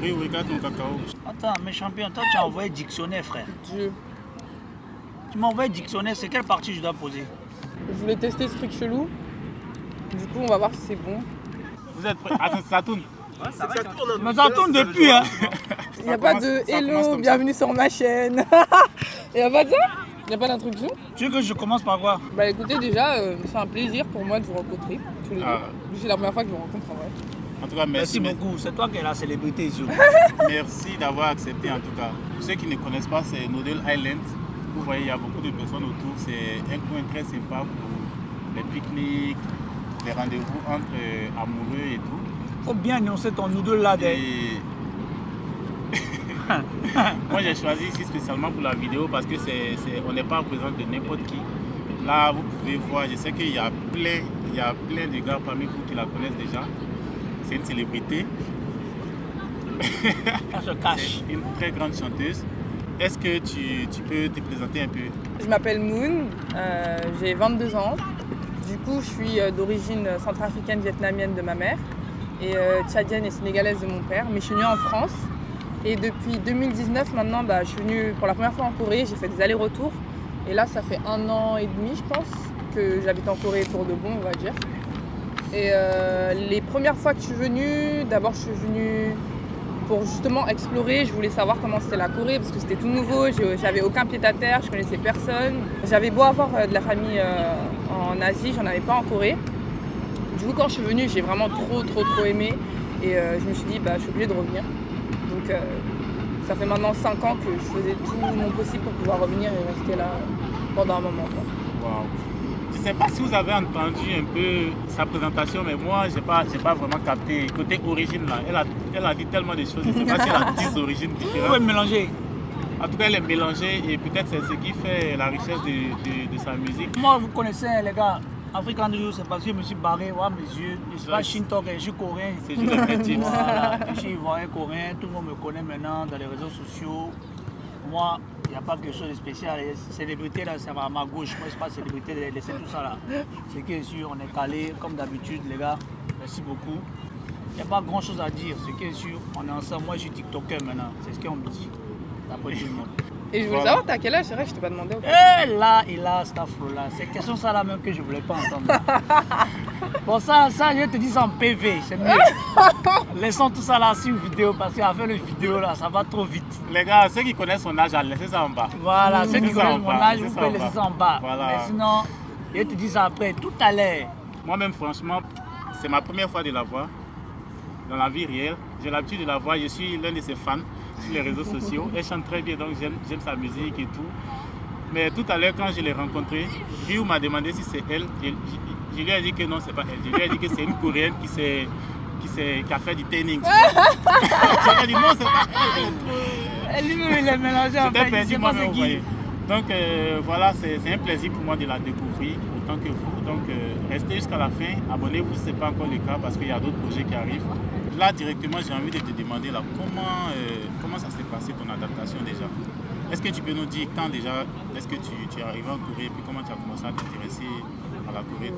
Riz ou ton cacao. Attends, mais champion, toi tu as envoyé dictionnaire, frère. Dieu. Tu m'as envoyé dictionnaire, c'est quelle partie je dois poser? Je voulais tester ce truc chelou. Du coup, on va voir si c'est bon. Vous êtes prêts? Attends, ça tourne. Ça tourne. Mais ça tourne depuis, hein. Il n'y a pas de commence hello, comme ça. bienvenue sur ma chaîne. Il n'y a pas de ça? Il n'y a pas d'introduction? Tu veux que je commence par quoi? Bah écoutez, déjà, c'est un plaisir pour moi de vous rencontrer tous les deux. Ah. C'est la première fois que je vous rencontre en vrai. En tout cas, Merci merci. beaucoup, c'est toi qui es la célébrité ici. Merci d'avoir accepté en tout cas. Pour ceux qui ne connaissent pas, c'est Noodle Island. Vous voyez, il y a beaucoup de personnes autour. C'est un coin très sympa pour les pique-niques, les rendez-vous entre amoureux et tout. Faut bien énoncer ton noodle là. Et... Moi j'ai choisi ici spécialement pour la vidéo parce que on n'est pas en présence de n'importe qui. Là vous pouvez voir, je sais qu'il y a plein de gars parmi vous qui la connaissent déjà. C'est une célébrité. On se cache. C'est une très grande chanteuse. Est-ce que tu peux te présenter un peu? Je m'appelle Moon, j'ai 22 ans. Du coup, je suis d'origine centrafricaine, vietnamienne de ma mère et tchadienne et sénégalaise de mon père. Mais je suis née en France et depuis 2019 maintenant, je suis venue pour la première fois en Corée. J'ai fait des allers-retours et là, ça fait 1 an et demi, je pense, que j'habite en Corée pour de bon, on va dire. Et les premières fois que je suis venue, d'abord je suis venue pour justement explorer. Je voulais savoir comment c'était la Corée parce que c'était tout nouveau, j'avais aucun pied-à-terre, je connaissais personne. J'avais beau avoir de la famille en Asie, j'en avais pas en Corée. Du coup quand je suis venue, j'ai vraiment trop aimé et je me suis dit je suis obligée de revenir. Donc ça fait maintenant 5 ans que je faisais tout mon possible pour pouvoir revenir et rester là pendant un moment. Wow. Je ne sais pas si vous avez entendu un peu sa présentation, mais moi, je n'ai pas vraiment capté. Côté origine, là, elle a dit tellement de choses. Je ne sais pas si elle a 10 origines Vous différentes. pouvez mélanger. En tout cas, elle est mélangée et peut-être c'est ce qui fait la richesse de sa musique. Moi, vous connaissez les gars, African Drew, c'est parce que je me suis barré, voilà mes yeux. Je ne suis pas Shintok, je suis coréen. C'est juste un vrai James. Voilà, je suis ivoirien coréen, tout le monde me connaît maintenant dans les réseaux sociaux. Moi, il n'y a pas quelque chose de spécial. Les célébrités, là, c'est à ma gauche. Moi, je ne suis pas célébrité de laisser tout ça là. Ce qui est sûr, on est calé, comme d'habitude, les gars. Merci beaucoup. Il n'y a pas grand chose à dire. Ce qui est sûr, on est ensemble. Moi, je suis TikToker maintenant. C'est ce qu'on me dit. D'après tout le monde. Et je voulais savoir, t'as quel âge? C'est vrai que je t'ai pas demandé. Et là, c'est afro-là. C'est question ça là même que je ne voulais pas entendre. Bon, ça, je te dis ça en PV, c'est mieux. Laissons tout ça là sur vidéo parce qu'à faire une vidéo là, ça va trop vite. Les gars, ceux qui connaissent son âge, laissez ça en bas. Voilà, ceux qui Laissez ça connaissent en mon bas, âge, laissez vous ça pouvez en laisser bas. ça en bas. Voilà. Mais sinon, je te dis ça après, tout à l'heure. Moi-même, franchement, c'est ma première fois de la voir dans la vie réelle. J'ai l'habitude de la voir, je suis l'un de ses fans sur les réseaux sociaux. Elle chante très bien, donc j'aime sa musique et tout. Mais tout à l'heure, quand je l'ai rencontrée, Ryu m'a demandé si c'est elle. Je lui ai dit que non, c'est pas elle. Je lui ai dit que c'est une Coréenne qui a fait du tanning. Je lui ai dit non, c'est pas elle. Et lui-même, il est mélangé en J'étais fait. perdu C'est pas moi-même, ce vous qui. voyez. Donc voilà, c'est un plaisir pour moi de la découvrir autant que vous. Donc restez jusqu'à la fin, abonnez-vous si ce n'est pas encore le cas parce qu'il y a d'autres projets qui arrivent. Là directement, j'ai envie de te demander là, comment ça s'est passé ton adaptation déjà? Est-ce que tu peux nous dire quand déjà est-ce que tu es arrivé en Corée et puis comment tu as commencé à t'intéresser à la Corée?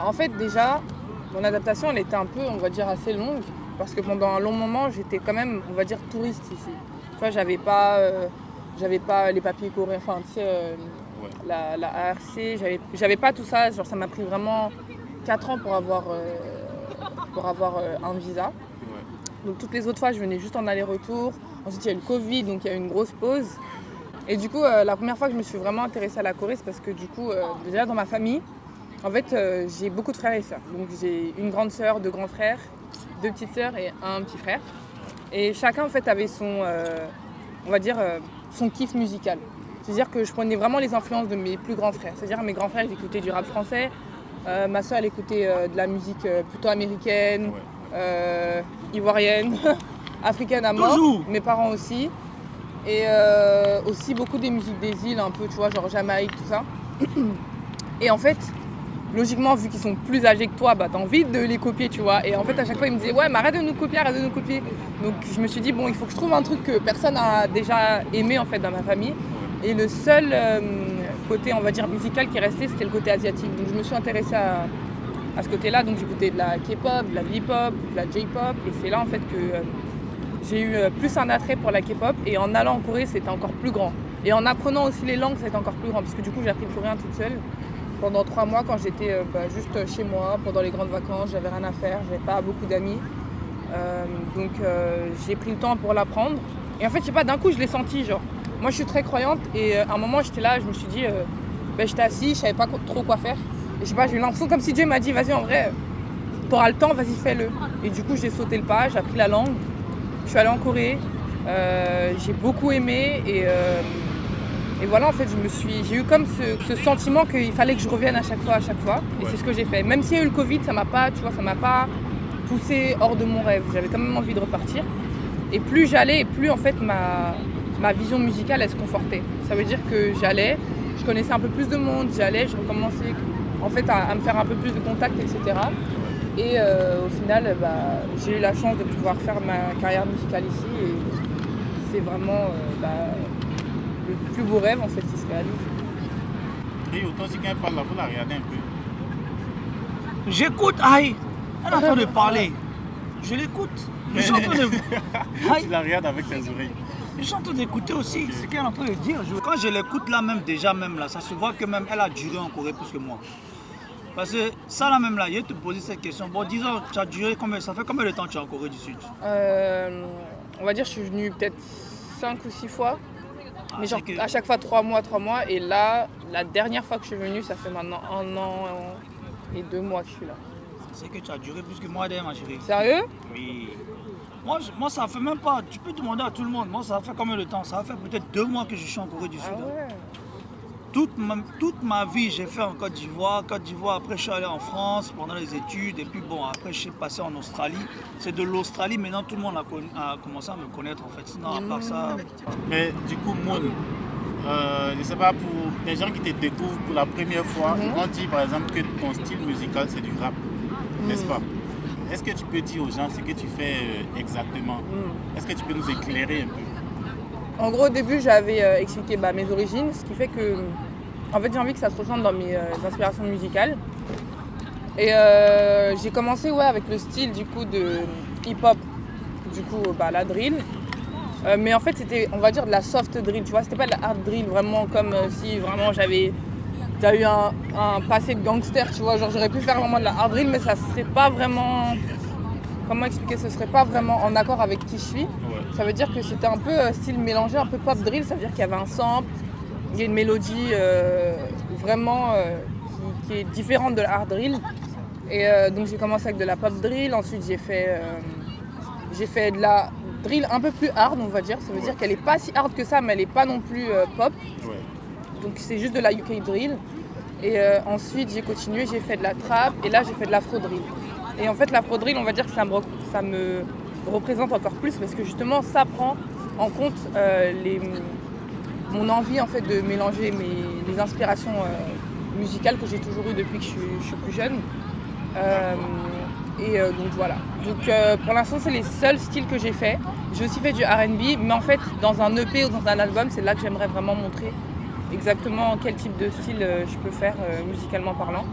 En fait déjà, mon adaptation elle était un peu, on va dire, assez longue parce que pendant un long moment j'étais quand même, on va dire, touriste ici. Tu vois, j'avais pas les papiers coréens, enfin tu sais, la ARC, j'avais pas tout ça. Genre ça m'a pris vraiment 4 ans pour avoir un visa. Ouais. Donc toutes les autres fois je venais juste en aller-retour. Ensuite il y a eu le Covid, donc il y a eu une grosse pause. Et du coup la première fois que je me suis vraiment intéressée à la Corée, c'est parce que du coup déjà dans ma famille, en fait j'ai beaucoup de frères et sœurs. Donc j'ai une grande sœur, 2 grands frères, 2 petites sœurs et un petit frère. Et chacun en fait avait son, on va dire, son kiff musical. C'est-à-dire que je prenais vraiment les influences de mes plus grands frères. C'est-à-dire mes grands frères ils écoutaient du rap français, ma sœur elle écoutait de la musique plutôt américaine, ivoirienne, africaine à mort. Toujours. Mes parents aussi. Et aussi beaucoup des musiques des îles, un peu, tu vois, genre Jamaïque, tout ça. Et en fait, logiquement, vu qu'ils sont plus âgés que toi, t'as envie de les copier, tu vois. Et en fait, à chaque fois, ils me disaient, ouais, mais arrête de nous copier, arrête de nous copier. Donc je me suis dit, bon, il faut que je trouve un truc que personne n'a déjà aimé, en fait, dans ma famille. Et le seul côté, on va dire, musical qui est resté, c'était le côté asiatique. Donc je me suis intéressée à ce côté-là. Donc j'écoutais de la K-pop, de la V-pop, de la J-pop. Et c'est là, en fait, que j'ai eu plus un attrait pour la K-pop et en allant en Corée c'était encore plus grand. Et en apprenant aussi les langues c'était encore plus grand parce que du coup j'ai appris le coréen toute seule pendant 3 mois quand j'étais juste chez moi pendant les grandes vacances, j'avais rien à faire, j'avais pas beaucoup d'amis. Donc j'ai pris le temps pour l'apprendre et en fait je sais pas, d'un coup je l'ai senti genre. Moi je suis très croyante et à un moment j'étais là, je me suis dit j'étais assis, je savais pas trop quoi faire et je sais pas, j'ai eu l'impression comme si Dieu m'a dit vas-y en vrai t'auras le temps, vas-y fais-le. Et du coup j'ai sauté le pas, j'ai appris la langue, je suis allée en Corée, j'ai beaucoup aimé et voilà en fait j'ai eu comme ce sentiment qu'il fallait que je revienne à chaque fois et c'est ce que j'ai fait. Même s'il y a eu le Covid, ça m'a pas poussé hors de mon rêve, j'avais quand même envie de repartir et plus j'allais et plus en fait ma vision musicale elle se confortait. Ça veut dire que j'allais, je connaissais un peu plus de monde, je recommençais en fait à me faire un peu plus de contacts, etc. Et au final, j'ai eu la chance de pouvoir faire ma carrière musicale ici et c'est vraiment le plus beau rêve en fait qui se réalise. Et autant si quelqu'un parle là, vous la regardez un peu. J'écoute, aïe, elle est en train de parler. Je l'écoute. Je suis en train de... Tu la regardes avec tes oreilles. Je suis en train d'écouter aussi ce qu'elle est en train de dire. Quand je l'écoute là même, ça se voit que même elle a duré en Corée plus que moi. Parce que ça là même là, je vais te poser cette question. Bon, disons, tu as duré ça fait combien de temps tu es en Corée du Sud? On va dire que je suis venue peut-être 5 ou 6 fois. Mais genre à chaque fois 3 mois. Et là, la dernière fois que je suis venue, ça fait maintenant 1 an et 2 mois que je suis là. C'est que tu as duré plus que moi d'ailleurs, ma chérie. Sérieux? Oui. Moi, ça fait même pas. Tu peux demander à tout le monde. Moi, ça fait combien de temps? Ça fait peut-être 2 mois que je suis en Corée du Sud. Ah ouais. Toute ma vie, j'ai fait en Côte d'Ivoire. Après, je suis allé en France pendant les études. Et puis, bon, après, je suis passé en Australie. C'est de l'Australie, maintenant, tout le monde a commencé à me connaître, en fait. Sinon, à part ça... Mais du coup, Moon, je ne sais pas, pour les gens qui te découvrent pour la première fois, ils vont dire, par exemple, que ton style musical, c'est du rap. N'est-ce pas? Est-ce que tu peux dire aux gens ce que tu fais exactement? Est-ce que tu peux nous éclairer un peu? En gros, au début, j'avais expliqué mes origines, ce qui fait que en fait, j'ai envie que ça se ressente dans mes inspirations musicales. Et j'ai commencé avec le style du coup de hip-hop, du coup la drill. Mais en fait, c'était, on va dire, de la soft drill, tu vois, c'était pas de la hard drill, vraiment comme si vraiment j'avais eu un passé de gangster, tu vois, genre j'aurais pu faire vraiment de la hard drill, mais ça serait pas vraiment... Comment expliquer? Ce serait pas vraiment en accord avec qui je suis. Ouais. Ça veut dire que c'était un peu style mélangé, un peu pop drill. Ça veut dire qu'il y avait un sample, il y a une mélodie vraiment qui est différente de la hard drill. Et donc j'ai commencé avec de la pop drill. Ensuite j'ai fait de la drill un peu plus hard, on va dire. Ça veut dire qu'elle est pas si hard que ça, mais elle est pas non plus pop. Ouais. Donc c'est juste de la UK drill. Et ensuite j'ai continué, j'ai fait de la trap. Et là j'ai fait de l'afro drill. Et en fait, l'afro drill, on va dire que ça me représente encore plus parce que justement, ça prend en compte mon envie en fait de mélanger les inspirations musicales que j'ai toujours eues depuis que je suis plus jeune. Donc voilà. Donc pour l'instant, c'est les seuls styles que j'ai fait. J'ai aussi fait du R&B, mais en fait, dans un EP ou dans un album, c'est là que j'aimerais vraiment montrer exactement quel type de style je peux faire musicalement parlant.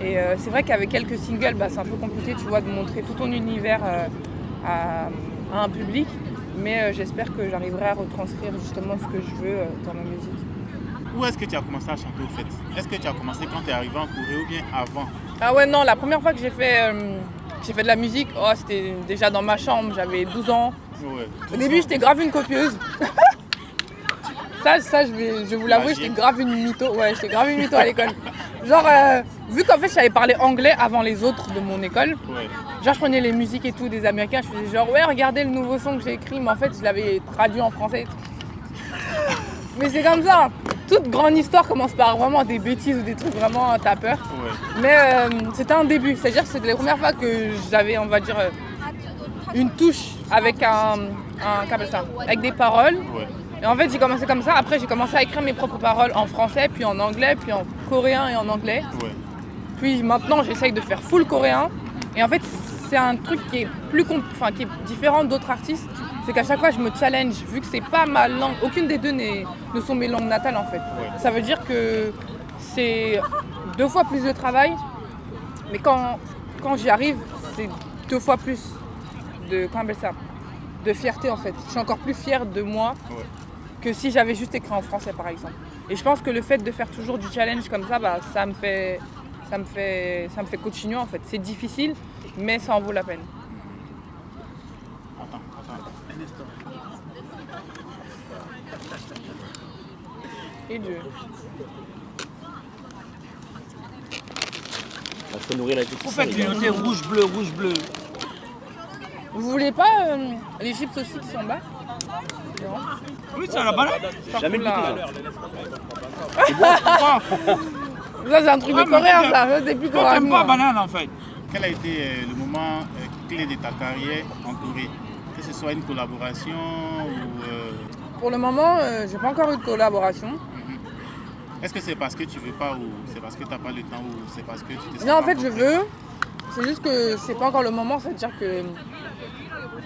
Et c'est vrai qu'avec quelques singles, c'est un peu compliqué, tu vois, de montrer tout ton univers à un public. Mais j'espère que j'arriverai à retranscrire justement ce que je veux dans ma musique. Où est-ce que tu as commencé à chanter au fait? Est-ce que tu as commencé quand tu es arrivé en Corée ou bien avant? Ah ouais, non, la première fois que j'ai fait de la musique, c'était déjà dans ma chambre, j'avais 12 ans. Ouais, au début, j'étais grave une copieuse. Ça, je vais vous l'avouer, j'étais grave une mytho. Ouais, j'étais grave une mytho à l'école. Genre, vu qu'en fait, je savais parler anglais avant les autres de mon école, genre, je prenais les musiques et tout des Américains, je faisais genre, ouais, regardez le nouveau son que j'ai écrit, mais en fait, je l'avais traduit en français. Mais c'est comme ça, toute grande histoire commence par vraiment des bêtises ou des trucs vraiment tapeurs. Ouais. Mais c'était un début, c'est-à-dire que c'était la première fois que j'avais, on va dire, une touche avec avec des paroles. Ouais. Et en fait, j'ai commencé comme ça. Après, j'ai commencé à écrire mes propres paroles en français, puis en anglais, puis en coréen et en anglais. Ouais. Puis maintenant, j'essaye de faire full coréen. Et en fait, c'est un truc qui est qui est différent d'autres artistes. C'est qu'à chaque fois, je me challenge, vu que c'est pas ma langue. Aucune des deux ne sont mes langues natales, en fait. Ouais. Ça veut dire que c'est 2 fois plus de travail. Mais quand j'y arrive, c'est 2 fois plus de... Comment on appelle ça ? de fierté en fait. Je suis encore plus fière de moi que si j'avais juste écrit en français par exemple. Et je pense que le fait de faire toujours du challenge comme ça, bah, ça me fait continuer en fait. C'est difficile, mais ça en vaut la peine. Attends. Un instant. Et Dieu. Il faut nourrir la petite. Vous faites grignoter rouge, bleu. Vous voulez pas les chips aussi qui sont en bas? Non. Oui, c'est à la banane. Jamais goûté ça. Ça c'est un truc de coréen ça, ça c'est plus Toi, coréen. t'aimes pas banane en fait. Quel a été le moment clé de ta carrière en Corée? Que ce soit une collaboration ou... Pour le moment, j'ai pas encore eu de collaboration. Est-ce que c'est parce que tu veux pas ou c'est parce que tu n'as pas le temps ou c'est parce que tu te sens Non, en pas fait, je encore veux. C'est juste que c'est pas encore le moment. C'est-à-dire que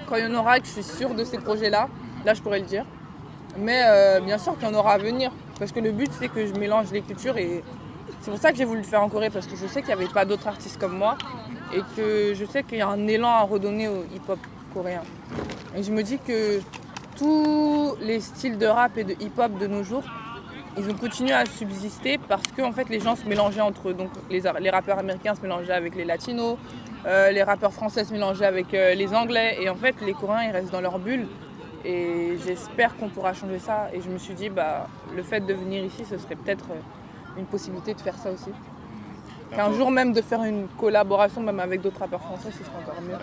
quand il y en aura, que je suis sûre de ces projets-là, là, je pourrais le dire. Mais bien sûr qu'il y en aura à venir. Parce que le but, c'est que je mélange les cultures. Et c'est pour ça que j'ai voulu le faire en Corée. Parce que je sais qu'il n'y avait pas d'autres artistes comme moi. Et que je sais qu'il y a un élan à redonner au hip-hop coréen. Et je me dis que tous les styles de rap et de hip-hop de nos jours, ils ont continué à subsister parce que en fait, les gens se mélangeaient entre eux. Donc les rappeurs américains se mélangeaient avec les latinos, les rappeurs français se mélangeaient avec les anglais. Et en fait, les Coréens, ils restent dans leur bulle. Et j'espère qu'on pourra changer ça. Et je me suis dit, bah, le fait de venir ici, ce serait peut-être une possibilité de faire ça aussi. Qu'un jour même de faire une collaboration même avec d'autres rappeurs français, ce serait encore mieux.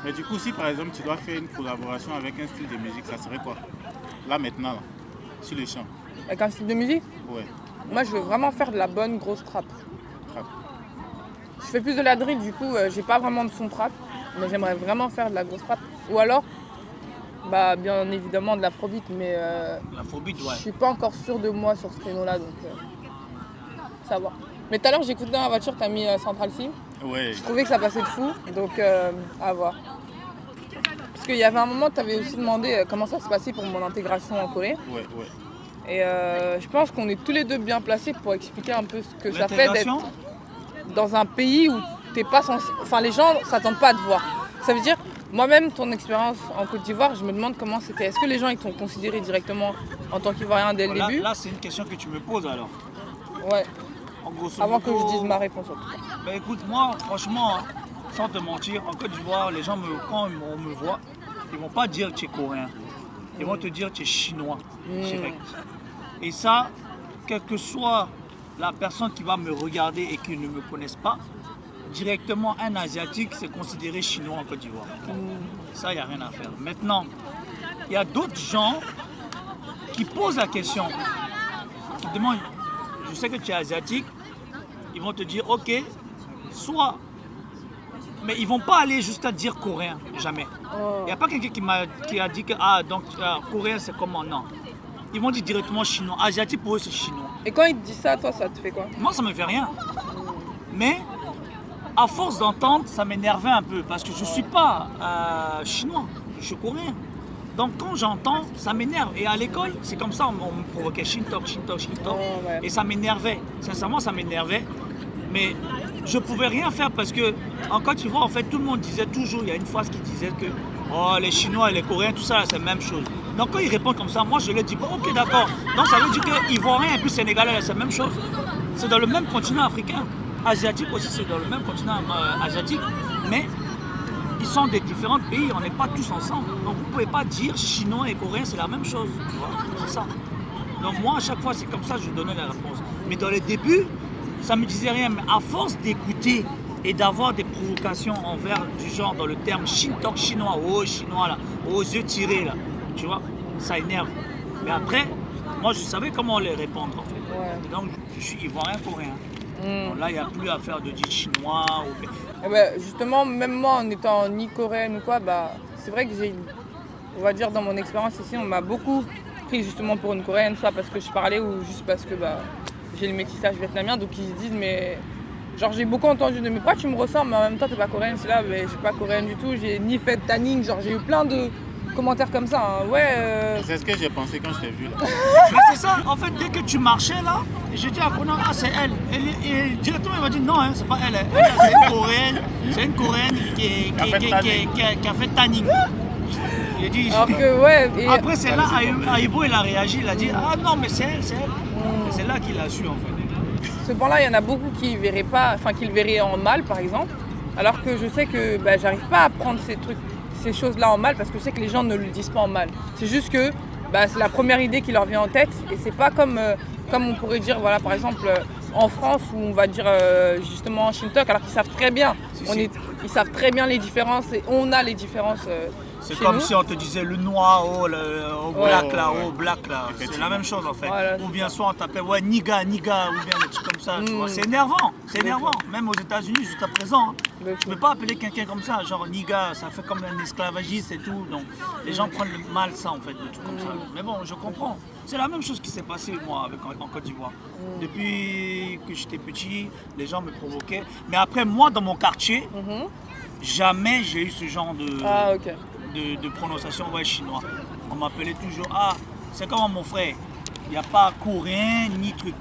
Mais du coup, si par exemple tu dois faire une collaboration avec un style de musique, ça serait quoi? Là maintenant, là, sur le champ. Avec un style de musique, Ouais. moi je veux vraiment faire de la bonne grosse trap. Trap. Je fais plus de la drill, du coup j'ai pas vraiment de son trap, mais j'aimerais vraiment faire de la grosse trap. Ou alors, bah bien évidemment de l'afrobeat, mais L'afrobeat, je ouais. suis pas encore sûre de moi sur ce créneau-là, donc ça va. Mais tout à l'heure j'écoutais dans la voiture, t'as mis Central C. Ouais. Je trouvais que ça passait de fou, donc à voir. Parce qu'il y avait un moment, tu avais aussi demandé comment ça se passait pour mon intégration en Corée. Ouais. Et je pense qu'on est tous les deux bien placés pour expliquer un peu ce que ça fait d'être L'intégration, dans un pays où t'es pas censé... Enfin, les gens ne s'attendent pas à te voir. Ça veut dire, moi-même, ton expérience en Côte d'Ivoire, je me demande comment c'était. Est-ce que les gens ils t'ont considéré directement en tant qu'Ivoirien dès le début? là c'est une question que tu me poses alors. Ouais, En grosso avant que modo, je dise ma réponse en tout cas. Ben écoute, moi, franchement, sans te mentir, en Côte d'Ivoire, les gens, quand on me voit, ils vont pas dire que tu es coréen. Ils vont te dire que tu es chinois, direct. Et ça, quelle que soit la personne qui va me regarder et qui ne me connaisse pas, directement, un Asiatique, c'est considéré chinois en Côte d'Ivoire. Ça, il n'y a rien à faire. Maintenant, il y a d'autres gens qui posent la question, qui demandent, je sais que tu es asiatique, ils vont te dire, ok, soit, mais ils vont pas aller jusqu'à dire coréen, jamais. Il n'y a pas quelqu'un qui a dit que, coréen c'est comment, non. Ils vont dire directement chinois, asiatique pour eux c'est chinois. Et quand ils te disent ça, toi, ça te fait quoi? Moi ça me fait rien. Mais, à force d'entendre, ça m'énervait un peu, parce que je suis pas chinois, je suis coréen. Donc quand j'entends, ça m'énerve. Et à l'école, c'est comme ça, on me provoquait Shintok. Ouais. Et ça m'énervait. Sincèrement, ça m'énervait. Mais je pouvais rien faire parce que en Côte d'Ivoire, en fait, tout le monde disait toujours, il y a une phrase qui disait que oh, les Chinois et les Coréens, tout ça, c'est la même chose. Donc quand ils répondent comme ça, moi je leur dis, bon, ok, d'accord. Donc ça veut dire que Ivoiriens et puis Sénégalais, c'est la même chose. C'est dans le même continent africain. Asiatique aussi, c'est dans le même continent asiatique. Mais ils sont des différents pays, on n'est pas tous ensemble. Donc vous ne pouvez pas dire Chinois et Coréens, c'est la même chose. Tu vois, c'est ça. Donc moi, à chaque fois, c'est comme ça que je donnais la réponse. Mais dans les débuts, ça ne me disait rien. Mais à force d'écouter et d'avoir des provocations envers du genre dans le terme Shintok chinois, oh chinois là, aux yeux tirés là, tu vois, ça énerve. Mais après, moi je savais comment les répondre en fait. Ouais. Et donc je suis ivoirien coréen. Donc là, il n'y a plus à faire de dire chinois ou... Eh ben, justement, même moi en étant ni coréenne ou quoi, bah, c'est vrai que on va dire dans mon expérience ici, on m'a beaucoup pris justement pour une coréenne, soit parce que je parlais ou juste parce que bah, j'ai le métissage vietnamien, donc ils se disent mais genre j'ai beaucoup entendu de mais pourquoi tu me ressembles mais en même temps t'es pas coréenne, c'est là, mais je suis pas coréenne du tout, j'ai ni fait de tanning, genre j'ai eu plein de commentaires comme ça, hein. Ouais. C'est ce que j'ai pensé quand je t'ai vu là. Mais c'est ça, en fait, dès que tu marchais là, j'ai dit à Conan, ah c'est elle. Et directement il m'a dit non, hein, c'est pas elle. C'est une Coréenne qui a fait tanning. J'ai dit, Alors que, ouais. Et... Après, c'est là, Aïbo, il a réagi, il a dit, ah non, mais c'est elle, c'est elle. Et c'est là qu'il a su, en fait. Cependant, il y en a beaucoup qui verraient pas, enfin, qui le verraient en mal, par exemple. Alors que je sais que bah, j'arrive pas à prendre ces choses-là en mal parce que je sais que les gens ne le disent pas en mal. C'est juste que bah, c'est la première idée qui leur vient en tête et c'est pas comme on pourrait dire, voilà, par exemple, en France où on va dire justement Shintok, alors qu'ils savent très bien. Ils savent très bien les différences et on a les différences. C'est comme si on te disait le noir au black là, ouais. au black là. C'est la même chose en fait. Voilà, ou bien soit on t'appelle ouais, niga, ou bien des trucs comme ça. Tu vois. C'est énervant, c'est énervant. Même aux États-Unis jusqu'à présent. Hein. Tu ne peux pas appeler quelqu'un comme ça, genre niga, ça fait comme un esclavagiste et tout. Donc les gens prennent mal ça en fait, des trucs comme ça. Mais bon, je comprends. C'est la même chose qui s'est passé moi en Côte d'Ivoire. Depuis que j'étais petit, les gens me provoquaient. Mais après moi dans mon quartier, jamais j'ai eu ce genre de. Ah, ok. De prononciation ouais, chinois. On m'appelait toujours, ah, c'est comme mon frère. Il n'y a pas coréen ni truc.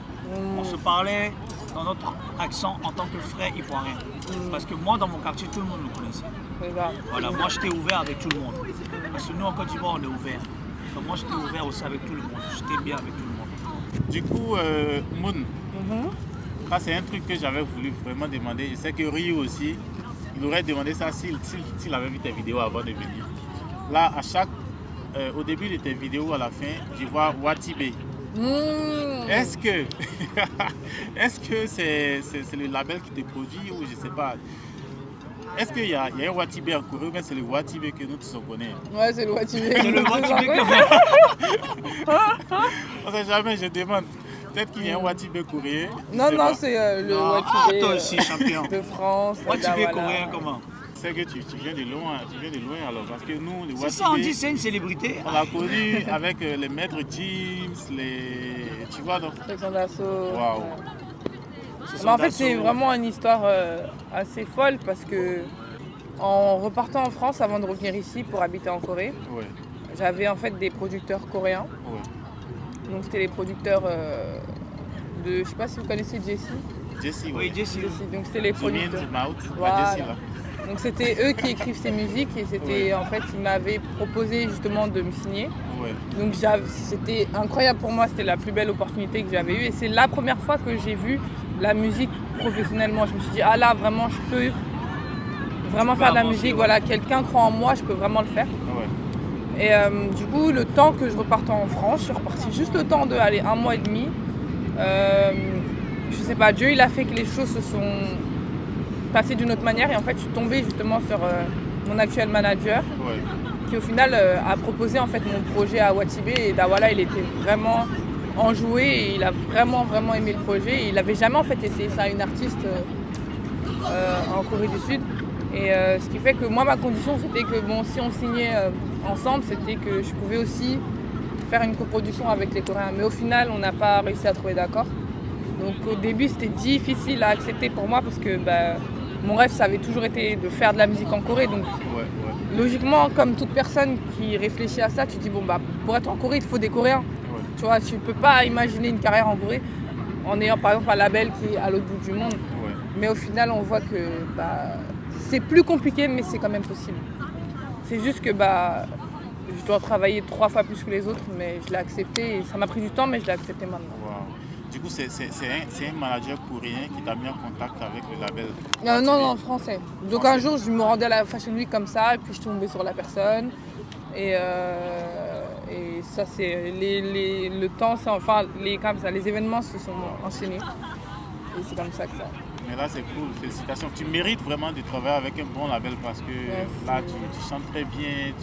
On se parlait dans notre accent en tant que frère ivoirien. Parce que moi, dans mon quartier, tout le monde me connaissait. Voilà, moi, j'étais ouvert avec tout le monde. Parce que nous, en Côte d'Ivoire, on est ouvert. Donc moi, j'étais ouvert aussi avec tout le monde. J'étais bien avec tout le monde. Du coup, Moon, ça c'est un truc que j'avais voulu vraiment demander. Je sais que Ryu aussi, il aurait demandé ça s'il avait vu tes vidéos avant de venir. Là, au début de tes vidéos, à la fin, je vois Watibé. Est-ce que c'est le label qui te produit ou je sais pas? Est-ce qu'il y a un Watibé en Corée ou bien c'est le Watibé que nous tous on connaît? Ouais, c'est le Watibé. C'est le Watibé que On sait jamais, je demande. Peut-être qu'il y a un Watibé coréen. Non, c'est le Watibé toi aussi, champion. de France. Watibé Voilà. coréen comment? C'est que tu viens de loin, alors parce que nous, les C'est ça, on dit Watibé, c'est une célébrité. on l'a connu avec les maîtres James, tu vois donc. Section d'assaut. Waouh. Ouais. Mais en fait, c'est vraiment une histoire assez folle parce que en repartant en France avant de revenir ici pour habiter en Corée, Ouais, j'avais en fait des producteurs coréens. ouais. Donc c'était les producteurs de, je sais pas si vous connaissez Jessie. Jesse, Oui, ouais. Jessie. Donc c'était les Zoom in, producteurs. zoom out. Voilà. Jesse là. Donc c'était eux qui écrivent ces musiques et c'était en fait ils m'avaient proposé justement de me signer. Ouais. Donc c'était incroyable pour moi, c'était la plus belle opportunité que j'avais eue et c'est la première fois que j'ai vu la musique professionnellement. Je me suis dit ah là vraiment je peux vraiment faire de la musique, voilà, quelqu'un croit en moi, je peux vraiment le faire. Ouais. Et du coup le temps que je reparte en France, je suis repartie juste le temps de aller 1 mois et demi. Je sais pas, Dieu il a fait que les choses se sont passées d'une autre manière et en fait je suis tombée justement sur mon actuel manager Ouais. qui au final a proposé en fait mon projet à Watibé et Dawala il était vraiment enjoué et il a vraiment aimé le projet et il n'avait jamais en fait essayé ça à une artiste en Corée du Sud et ce qui fait que moi ma condition c'était que bon si on signait ensemble c'était que je pouvais aussi faire une coproduction avec les Coréens mais au final on n'a pas réussi à trouver d'accord donc au début c'était difficile à accepter pour moi parce que bah, mon rêve ça avait toujours été de faire de la musique en Corée donc Ouais. logiquement, comme toute personne qui réfléchit à ça, tu te dis bon bah pour être en Corée, il te faut des Coréens. Ouais. Tu vois, tu peux pas imaginer une carrière en Corée en ayant par exemple un label qui est à l'autre bout du monde. Ouais. Mais au final, on voit que bah, c'est plus compliqué, mais c'est quand même possible. C'est juste que bah je dois travailler 3 fois plus que les autres, mais je l'ai accepté et ça m'a pris du temps, mais je l'ai accepté maintenant. Wow. Du coup, c'est un manager coréen qui t'a mis en contact avec le label. Non, français. Donc un jour, je me rendais à la Fashion Week comme ça, et puis je suis tombée sur la personne. Et ça, c'est le temps, enfin, les événements se sont enchaînés. Et c'est comme ça que ça. Mais là, c'est cool, félicitations. Tu mérites vraiment de travailler avec un bon label parce que là, tu chantes très bien.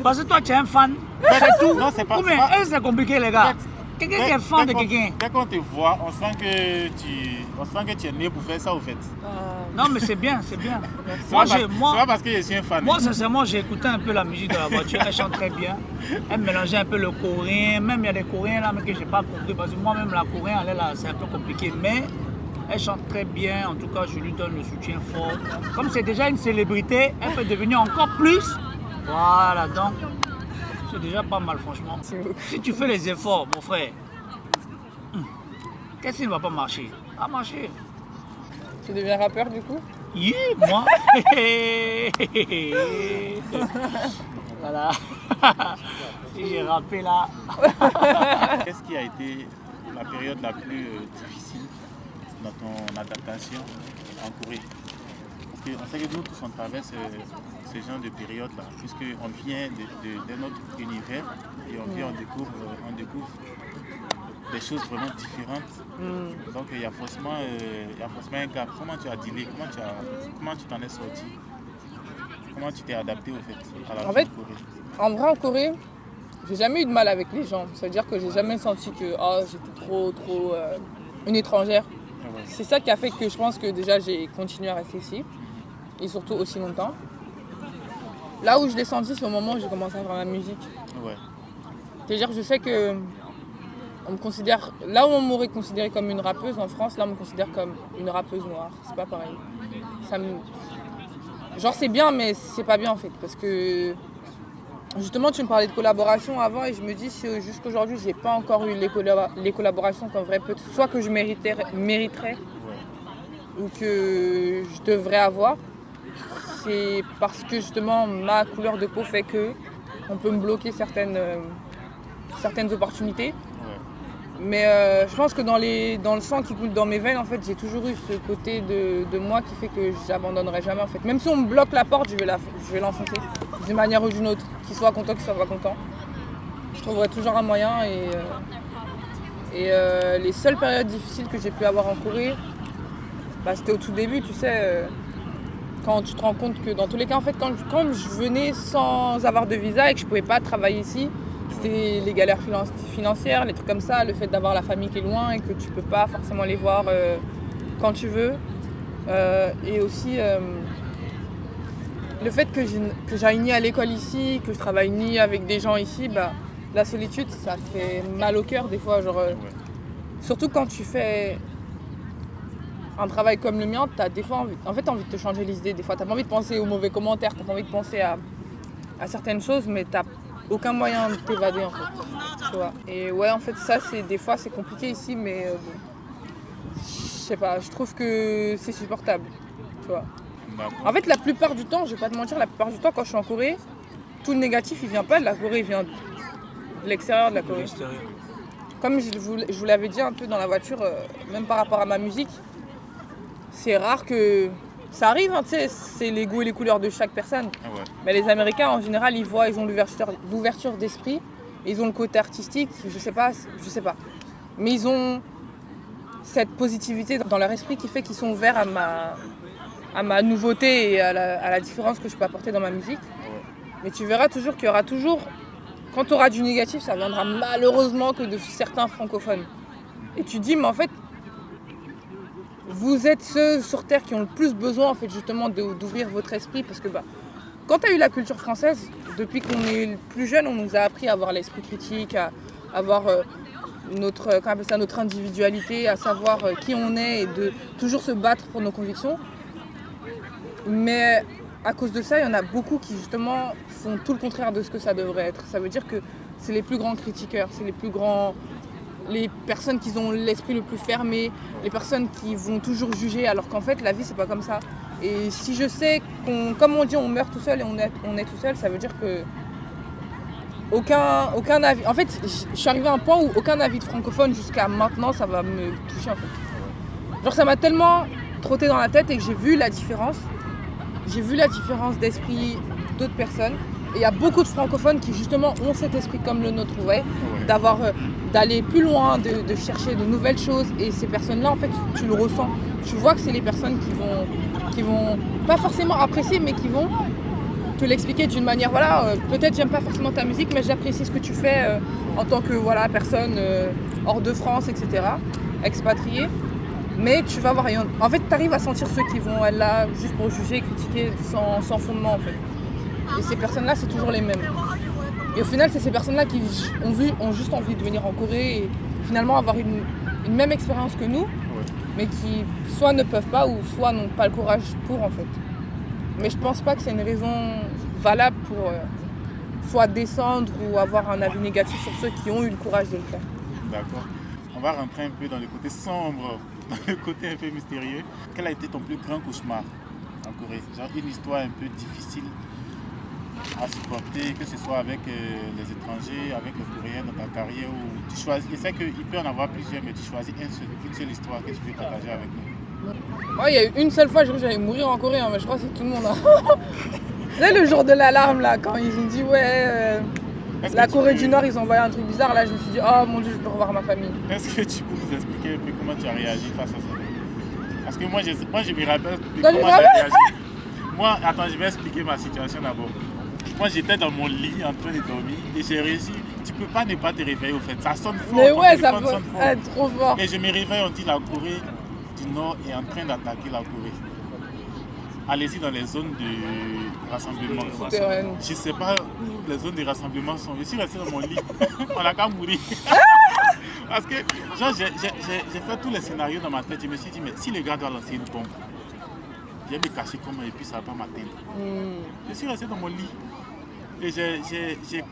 Parce que toi, tu es un fan. C'est tout. Non, c'est pas Mais c'est compliqué, les gars. Quelqu'un qui est fan de quelqu'un. Dès qu'on te voit, on sent que tu es né pour faire ça, au fait. Non, mais c'est bien, c'est bien. C'est pas parce que je suis un fan. Moi, sincèrement, j'ai écouté un peu la musique de la voiture. Elle chante très bien. Elle mélangeait un peu le coréen. Même il y a des coréens là, mais que je n'ai pas compris. Parce que moi-même, la coréenne, elle est là, c'est un peu compliqué. Mais elle chante très bien. En tout cas, je lui donne le soutien fort. Comme c'est déjà une célébrité, elle peut devenir encore plus. Voilà, donc, c'est déjà pas mal, franchement. Si tu fais les efforts, mon frère, qu'est-ce qui ne va pas marcher? Va marcher. Tu deviens rappeur du coup? Moi Voilà. Il est rappé là. Qu'est-ce qui a été la période la plus difficile dans ton adaptation en Corée? Parce qu'on sait que nous tous on traverse ce genre de période-là, puisqu'on vient de notre univers et on découvre des choses vraiment différentes. Donc il y a forcément un gap. Comment tu as dealé? Comment tu t'en es sorti? Comment tu t'es adapté au fait à la vie en Corée? En vrai, en Corée, j'ai jamais eu de mal avec les gens. C'est-à-dire que j'ai jamais senti que j'étais trop une étrangère. Ouais. C'est ça qui a fait que je pense que déjà j'ai continué à rester ici. Et surtout aussi longtemps. Là où je l'ai senti, c'est au moment où j'ai commencé à faire ma musique. Ouais. C'est-à-dire que je sais que on me considère, là où on m'aurait considéré comme une rappeuse en France, là on me considère comme une rappeuse noire. C'est pas pareil. Genre c'est bien, mais c'est pas bien en fait. Parce que justement tu me parlais de collaboration avant et je me dis si jusqu'aujourd'hui j'ai pas encore eu les collaborations qu'en vrai peut-être soit que je mériterais ou que je devrais avoir. C'est parce que justement ma couleur de peau fait que on peut me bloquer certaines opportunités. Ouais. Mais je pense que dans le sang qui coule dans mes veines, en fait, j'ai toujours eu ce côté de moi qui fait que j'abandonnerai jamais. En fait. Même si on me bloque la porte, je vais l'enfoncer d'une manière ou d'une autre. Qu'il soit content, qu'il soit pas content. Je trouverai toujours un moyen. Et les seules périodes difficiles que j'ai pu avoir en Corée, c'était au tout début, tu sais. Quand tu te rends compte que dans tous les cas, en fait, quand je venais sans avoir de visa et que je ne pouvais pas travailler ici, c'était les galères financières, les trucs comme ça, le fait d'avoir la famille qui est loin et que tu ne peux pas forcément les voir quand tu veux. Et aussi le fait que j'aille ni à l'école ici, que je travaille ni avec des gens ici, la solitude, ça fait mal au cœur des fois. Surtout quand tu fais un travail comme le mien, tu as des fois envie de te changer les idées. Des fois, tu n'as pas envie de penser aux mauvais commentaires, tu n'as pas envie de penser à certaines choses, mais tu n'as aucun moyen de t'évader en fait. Tu vois. Et ouais, en fait, ça, des fois, c'est compliqué ici, mais je sais pas, je trouve que c'est supportable. Tu vois. En fait, la plupart du temps, je vais pas te mentir, la plupart du temps, quand je suis en Corée, tout le négatif, il vient pas de la Corée, il vient de l'extérieur de la Corée. Comme je vous l'avais dit un peu dans la voiture, même par rapport à ma musique, c'est rare que ça arrive, hein, tu sais, c'est les goûts et les couleurs de chaque personne. Ouais. Mais les Américains, en général, ils ont l'ouverture d'esprit, ils ont le côté artistique, je sais pas. Mais ils ont cette positivité dans leur esprit qui fait qu'ils sont ouverts à ma nouveauté et à la différence que je peux apporter dans ma musique. Ouais. Mais tu verras toujours qu'il y aura toujours, quand tu auras du négatif, ça viendra malheureusement que de certains francophones. Et tu dis, mais en fait, vous êtes ceux sur Terre qui ont le plus besoin en fait, justement d'ouvrir votre esprit parce que quand tu as eu la culture française, depuis qu'on est plus jeune, on nous a appris à avoir l'esprit critique, à avoir notre individualité, à savoir qui on est et de toujours se battre pour nos convictions. Mais à cause de ça, il y en a beaucoup qui justement font tout le contraire de ce que ça devrait être. Ça veut dire que c'est les plus grands critiqueurs, c'est les personnes qui ont l'esprit le plus fermé, les personnes qui vont toujours juger, alors qu'en fait la vie c'est pas comme ça. Et si je sais comme on dit, on meurt tout seul et on est tout seul, ça veut dire que aucun avis. En fait, je suis arrivée à un point où aucun avis de francophone jusqu'à maintenant ça va me toucher en fait. Genre ça m'a tellement trotté dans la tête et que j'ai vu la différence. J'ai vu la différence d'esprit d'autres personnes. Et il y a beaucoup de francophones qui justement ont cet esprit comme le nôtre, d'aller plus loin, de chercher de nouvelles choses. Et ces personnes-là, en fait, tu le ressens. Tu vois que c'est les personnes qui vont pas forcément apprécier, mais qui vont te l'expliquer d'une manière, peut-être j'aime pas forcément ta musique, mais j'apprécie ce que tu fais en tant que personne hors de France, etc., expatriée. Mais tu vas voir, en fait, tu arrives à sentir ceux qui vont être là juste pour juger et critiquer sans fondement, en fait. Et ces personnes-là, c'est toujours les mêmes. Et au final, c'est ces personnes-là qui ont juste envie de venir en Corée et finalement avoir une même expérience que nous, mais qui soit ne peuvent pas ou soit n'ont pas le courage pour, en fait. Mais je pense pas que c'est une raison valable pour soit descendre ou avoir un avis négatif sur ceux qui ont eu le courage de le faire. D'accord. On va rentrer un peu dans le côté sombre, dans le côté un peu mystérieux. Quel a été ton plus grand cauchemar en Corée? Genre une histoire un peu difficile à supporter, que ce soit avec les étrangers, avec les Coréens dans ta carrière, ou tu choisis, je sais qu'il peut en avoir plusieurs, mais tu choisis une seule histoire que tu veux partager avec nous. Ouais, il y a eu une seule fois, je crois que j'allais mourir en Corée, hein, mais je crois que c'est tout le monde. Hein. Tu sais, le jour de l'alarme, là, quand ils ont dit, ouais, la Corée du Nord, ils ont envoyé un truc bizarre, là, je me suis dit, oh mon Dieu, je peux revoir ma famille. Est-ce que tu peux nous expliquer un peu comment tu as réagi face à ça? Parce que moi, je me rappelle de Toi, comment j'ai réagi. Moi, attends, je vais expliquer ma situation d'abord. Moi, j'étais dans mon lit en train de dormir et j'ai réussi. Tu peux pas ne pas te réveiller au fait. Ça sonne fort. Mais ouais, ça sonne peut fort. être trop fort. Et je me réveille, on dit la Corée du Nord est en train d'attaquer la Corée. Allez-y dans les zones de rassemblement. C'est vrai. Je ne sais pas où les zones de rassemblement sont. Je suis resté dans mon lit. On n'a qu'à mourir. Parce que genre, j'ai fait tous les scénarios dans ma tête. Je me suis dit, mais si le gars doit lancer une bombe, je vais me cacher comment et puis ça ne va pas m'atteindre. Je suis resté dans mon lit. Et j'ai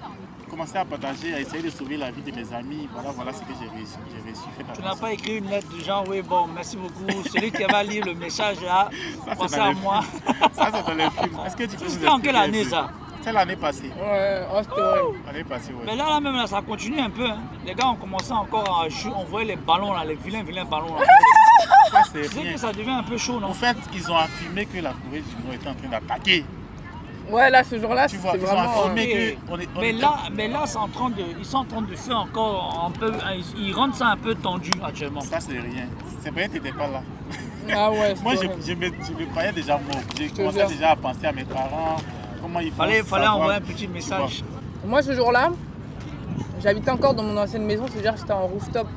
commencé à partager, à essayer de sauver la vie de mes amis. Voilà ce que j'ai réussi. Tu n'as pas écrit une lettre du genre, oui, bon, merci beaucoup. Celui qui va lire le message là, pensez à moi. Ça, c'est dans les films. Est-ce que tu peux nous C'était en quelle année ça? C'est l'année passée. Ouais, oh, c'était horrible. L'année passée, ouais. Mais là, même, là, ça continue un peu. Hein. Les gars ont commencé encore à jouer, on voyait les ballons là, les vilains ballons là. Ça, c'est C'est rien. que ça devient un peu chaud, non? En fait, ils ont affirmé que la Corée du Nord était en train d'attaquer. Ouais, là, ce jour-là, Tu vois, c'était ils ont vraiment... affirmé que Mais là, c'est en train de, ils sont en train de faire encore un peu, ils rendent ça un peu tendu actuellement. ça, c'est rien. C'est vrai que tu n'étais pas là. Ah ouais, Moi, c'était je me croyais déjà mort. J'ai te commencé jure. déjà à penser à mes parents, comment ils font. Fallait savoir, envoyer un petit tu message. Moi, ce jour-là, j'habitais encore dans mon ancienne maison, c'est-à-dire que j'étais en rooftop.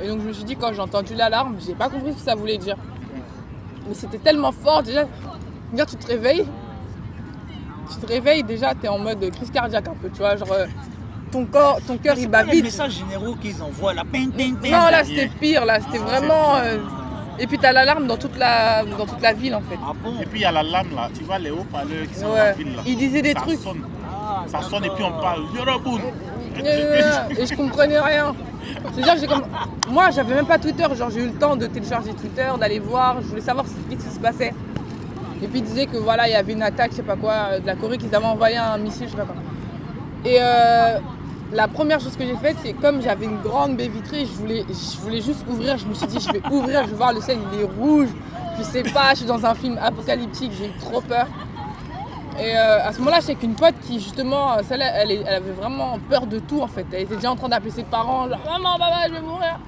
Et donc, je me suis dit, quand j'ai entendu l'alarme, j'ai pas compris ce que ça voulait dire. Mais c'était tellement fort, déjà, dire tu te réveilles, déjà, t'es en mode crise cardiaque un peu, tu vois, genre, ton cœur, il bat Les vite. messages généraux qu'ils envoient là, ping, ping, ping. Non, là, c'était pire, là, c'était vraiment... Et puis, t'as l'alarme dans toute la ville, en fait. Ah bon? Et puis, il y a la lame là. Tu vois les haut-parleurs qui sont dans Ouais, la ville là. ils disaient des Ça trucs. sonne. Ah, Ça sonne et puis on parle. Yorobun. Et je comprenais rien. C'est-à-dire que moi, j'avais même pas Twitter. Genre, j'ai eu le temps de télécharger Twitter, d'aller voir. Je voulais savoir ce qui se passait. Et puis, ils disaient que voilà, il y avait une attaque, je sais pas quoi, de la Corée, qu'ils avaient envoyé un missile, je sais pas quoi. Et la première chose que j'ai faite, c'est comme j'avais une grande baie vitrée, je voulais juste ouvrir. Je me suis dit, je vais ouvrir, je vais voir le ciel, il est rouge. Je sais pas, je suis dans un film apocalyptique, j'ai eu trop peur. Et à ce moment-là, je sais qu'une pote qui, justement, celle-là, elle avait vraiment peur de tout en fait. Elle était déjà en train d'appeler ses parents, genre maman, papa, je vais mourir.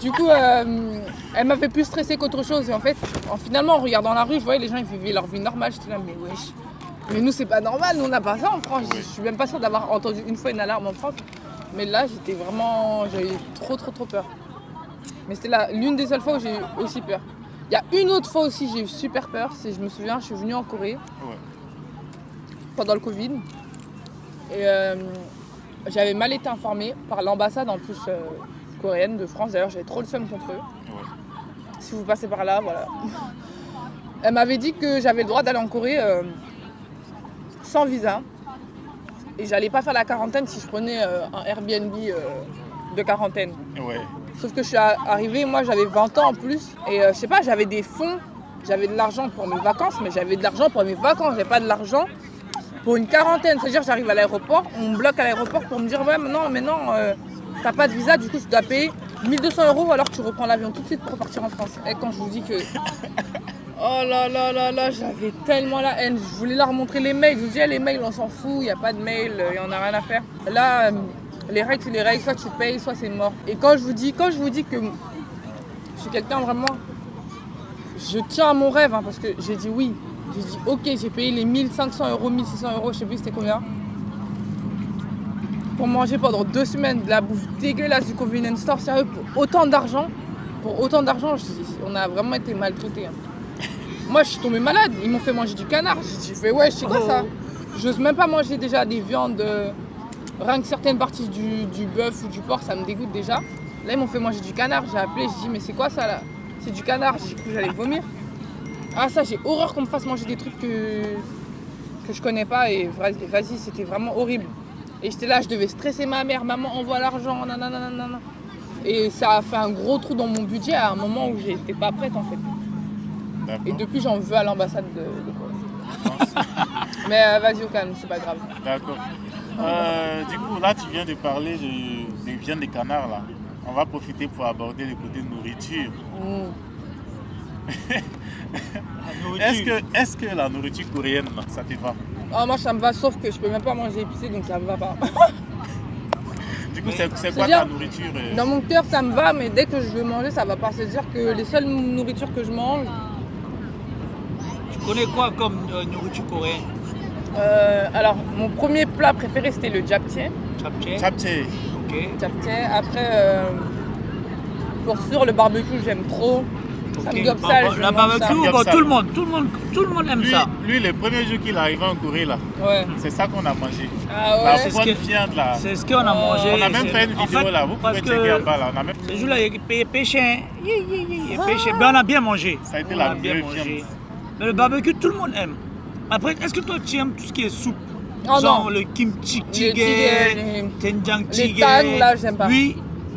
Du coup, elle m'avait plus stressée qu'autre chose. Et en fait, finalement, en regardant la rue, je voyais les gens, ils vivaient leur vie normale. J'étais là, mais wesh. Mais nous, c'est pas normal, nous, on n'a pas ça en France. Je suis même pas sûre d'avoir entendu une fois une alarme en France. Mais là, j'avais trop peur. Mais c'était l'une des seules fois où j'ai eu aussi peur. Il y a une autre fois aussi, j'ai eu super peur. Je me souviens, je suis venue en Corée. Ouais. Pendant le Covid. Et j'avais mal été informée par l'ambassade en plus coréenne de France. D'ailleurs, j'avais trop le seum contre eux. Ouais. Si vous passez par là, voilà. Elle m'avait dit que j'avais le droit d'aller en Corée sans visa. Et j'allais pas faire la quarantaine si je prenais un Airbnb de quarantaine. Ouais. Sauf que je suis arrivée, moi j'avais 20 ans en plus. Et je sais pas, j'avais des fonds, j'avais de l'argent pour mes vacances, mais j'avais de l'argent pour mes vacances, j'avais pas de l'argent pour une quarantaine. C'est-à-dire j'arrive à l'aéroport, on me bloque à l'aéroport pour me dire ouais mais non, t'as pas de visa, du coup je dois payer 1 200 € alors que tu reprends l'avion tout de suite pour partir en France. Et quand je vous dis que... Oh là, j'avais tellement la haine. Je voulais leur montrer les mails. Je vous dis les mails on s'en fout, il n'y a pas de mail, il n'y en a rien à faire. Là, les règles c'est les règles, soit tu payes, soit c'est mort. Et quand je vous dis que je suis quelqu'un vraiment... Je tiens à mon rêve hein, parce que j'ai dit oui. J'ai dit ok, j'ai payé les 1 500 €, 1 600 €, je sais plus c'était combien. Pour manger pendant 2 semaines de la bouffe dégueulasse du convenience store, sérieux, pour autant d'argent, on a vraiment été maltraités. Hein. Moi je suis tombée malade, ils m'ont fait manger du canard. J'ai fait ouais, c'est quoi ça? J'ose même pas manger déjà des viandes, rien que certaines parties du bœuf ou du porc, ça me dégoûte déjà. Là ils m'ont fait manger du canard, j'ai appelé, j'ai dit mais c'est quoi ça là? C'est du canard, j'ai cru que j'allais vomir. Ah ça, j'ai horreur qu'on me fasse manger des trucs que je connais pas et vas-y, c'était vraiment horrible. Et j'étais là, je devais stresser ma mère, maman envoie l'argent, nanana. Et ça a fait un gros trou dans mon budget à un moment où j'étais pas prête en fait. D'accord. Et depuis j'en veux à l'ambassade de Corée. Mais vas-y au calme, c'est pas grave. D'accord. Du coup, là, tu viens de parler des viandes de canard, là. On va profiter pour aborder le côté nourriture. Est-ce que la nourriture coréenne, ça te va? Ah, moi ça me va, sauf que je peux même pas manger épicé, donc ça me va pas. Du coup, c'est quoi bien. ta nourriture Dans mon cœur ça me va, mais dès que je veux manger, ça va pas. C'est-à-dire que les seules nourritures que je mange, Tu connais quoi comme nourriture coréenne? alors mon premier plat préféré c'était le japchae. Japchae. Japchae. Ok. Japchae. Après, pour sûr le barbecue j'aime trop. Ça me gobe ça, je La mange ça. barbecue, bon, tout le monde aime ça. Lui, le premier jour qu'il est arrivé en Corée, là, Ouais. c'est ça qu'on a mangé. Ah La ouais. c'est ce bonne que- viande, là. C'est ce qu'on a mangé. On a même fait une En vidéo, fait, là. Vous parce pouvez checker en que bas, là. On a même... ce jour-là, il y a pêché. Pêché. Ben, on a bien mangé. Ça a été On la a bien meilleure mangé. viande. Mais le barbecue, tout le monde aime. Après, est-ce que toi, tu aimes tout ce qui est soupe? Oh Genre non. le kimchi Les jjigae, tenjang les jjigae. tang, là, j'aime pas. Lui,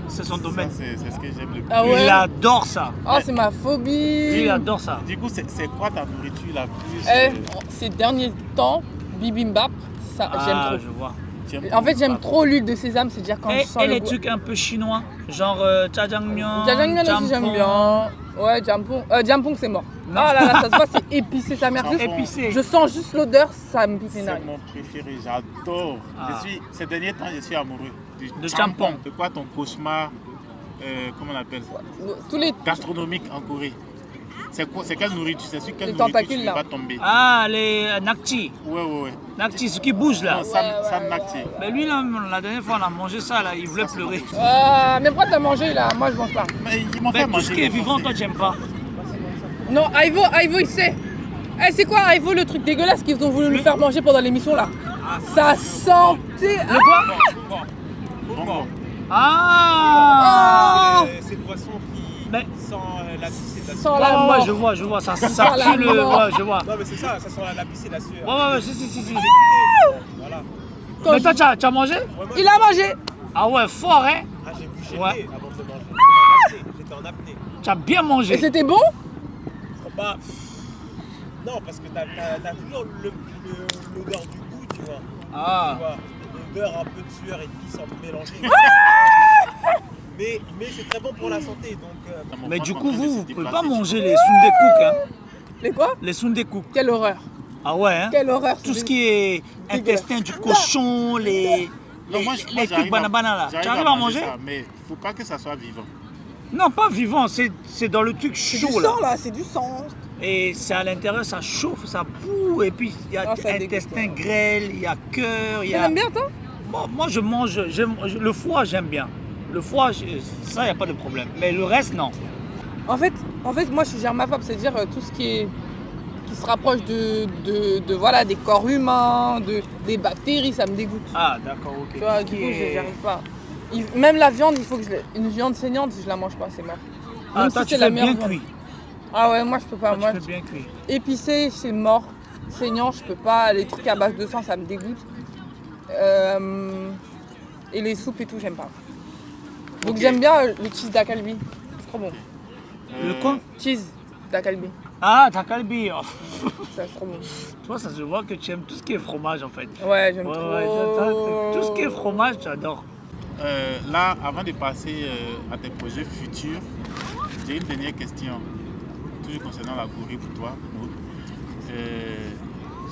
c'est son Ça, domaine. c'est ce que j'aime le plus. Ah ouais. Il adore ça. Oh, c'est ma phobie. Lui, il adore ça. Du coup, c'est quoi ta nourriture la plus... Ces derniers temps, bibimbap, ça j'aime trop. Je vois. tu aimes En fait, j'aime pas? trop l'huile de sésame, c'est-à-dire quand je sens Et le les goût. trucs un peu chinois, genre jjajangmyeon, Jjajangmyeon aussi, j'aime jampong. bien. Ouais, jampong. Jampong, c'est mort. Non. Ah là là, ça se voit, c'est épicé, sa mère. Juste- Épicé. Je sens juste l'odeur, ça me pique les C'est narines. mon préféré, j'adore. Ah. Ces derniers temps, je suis amoureux De champon. champon. C'est quoi ton cauchemar, comment on appelle ça, Tous les gastronomique en Corée? C'est quelle nourriture? C'est sur quelle Les nourriture tentacules, tu ne là. vas tomber? Ah, les nakchi. Ouais. Nakchi, ce qui bouge là. Non, Sam Nakti. Mais lui, là, la dernière fois, on a mangé ça, là, il voulait pleurer. Mais pourquoi t'as mangé là? Moi, je mange pas. Mais ils m'ont Mais fait tout manger. ce qui est les vivant, Français. toi, j'aime pas. Non, Aivo, il sait. Eh, c'est quoi Aivo, le truc dégueulasse qu'ils ont voulu nous faire manger pendant l'émission là? Ça sentait. Bongo. Ah C'est une boisson qui Mais- sent la pisse et de la Sans sueur. la Ouais, mort. je vois, ça Sans la pue le... mort. Ouais, je vois. Non mais c'est ça sent la pisse et de la sueur. Ouais, si. Voilà. Quand Mais toi, tu as mangé? Ouais, moi, Il a mangé. Ah ouais, fort, hein? ah, j'ai bouché Ouais. le nez avant de manger. J'étais en apnée. Tu as bien Et mangé. c'était bon? Faut pas... Non, parce que t'as toujours l'odeur du goût, tu vois. Ah. Tu vois, l'odeur un peu de sueur et de pisse en mélangé. mais c'est très bon pour la santé, donc... Mon Mais frère du est en coup, train de vous se pouvez déplacer, pas tu manger les sundae hein? Les quoi? Les sundae. Quelle horreur. Ah ouais, hein? Quelle horreur. Tout ce qui est intestin du cochon, les Non, moi, trucs j'arrive banana là. j'arrive Tu arrives à manger? ça, mais faut pas que ça soit vivant. Non, pas vivant, c'est dans le truc C'est du chaud là. sang là, c'est du sang. Et c'est à l'intérieur, ça chauffe, ça boue, et puis il y a Ah, ça dégoûte, intestin ouais. grêle, il y a cœur, il y Tu a... l'aimes bien toi? Moi je mange, le foie j'aime bien. Le foie, ça, il n'y a pas de problème. Mais le reste, non. En fait, moi je suis germaphobe, c'est-à-dire tout ce qui se rapproche de voilà, des corps humains, des bactéries, ça me dégoûte. Ah, d'accord, ok. Tu vois, du coup, j'y arrive pas. Même la viande, il faut que une viande saignante, si je la mange pas, c'est mort. Ah, Même toi, si tu c'est la fais bien meilleure viande. cuit. Ah ouais, moi je peux pas. Toi, Moi, tu fais bien cuit. épicé, c'est mort. Saignant, je peux pas. Les trucs à base de sang, ça me dégoûte. Et les soupes et tout, j'aime pas. Donc Ok. j'aime bien le cheese d'akalbi. C'est trop bon. Le quoi? Cheese d'akalbi. Ah, ta calbi. Oh. Ça, c'est trop bon. Toi, ça se voit que tu aimes tout ce qui est fromage, en fait. Ouais, j'aime Ouais, trop. ouais, tout ce qui est fromage, tu adores. Là, avant de passer à tes projets futurs, j'ai une dernière question, toujours concernant la Corée pour toi, Maud.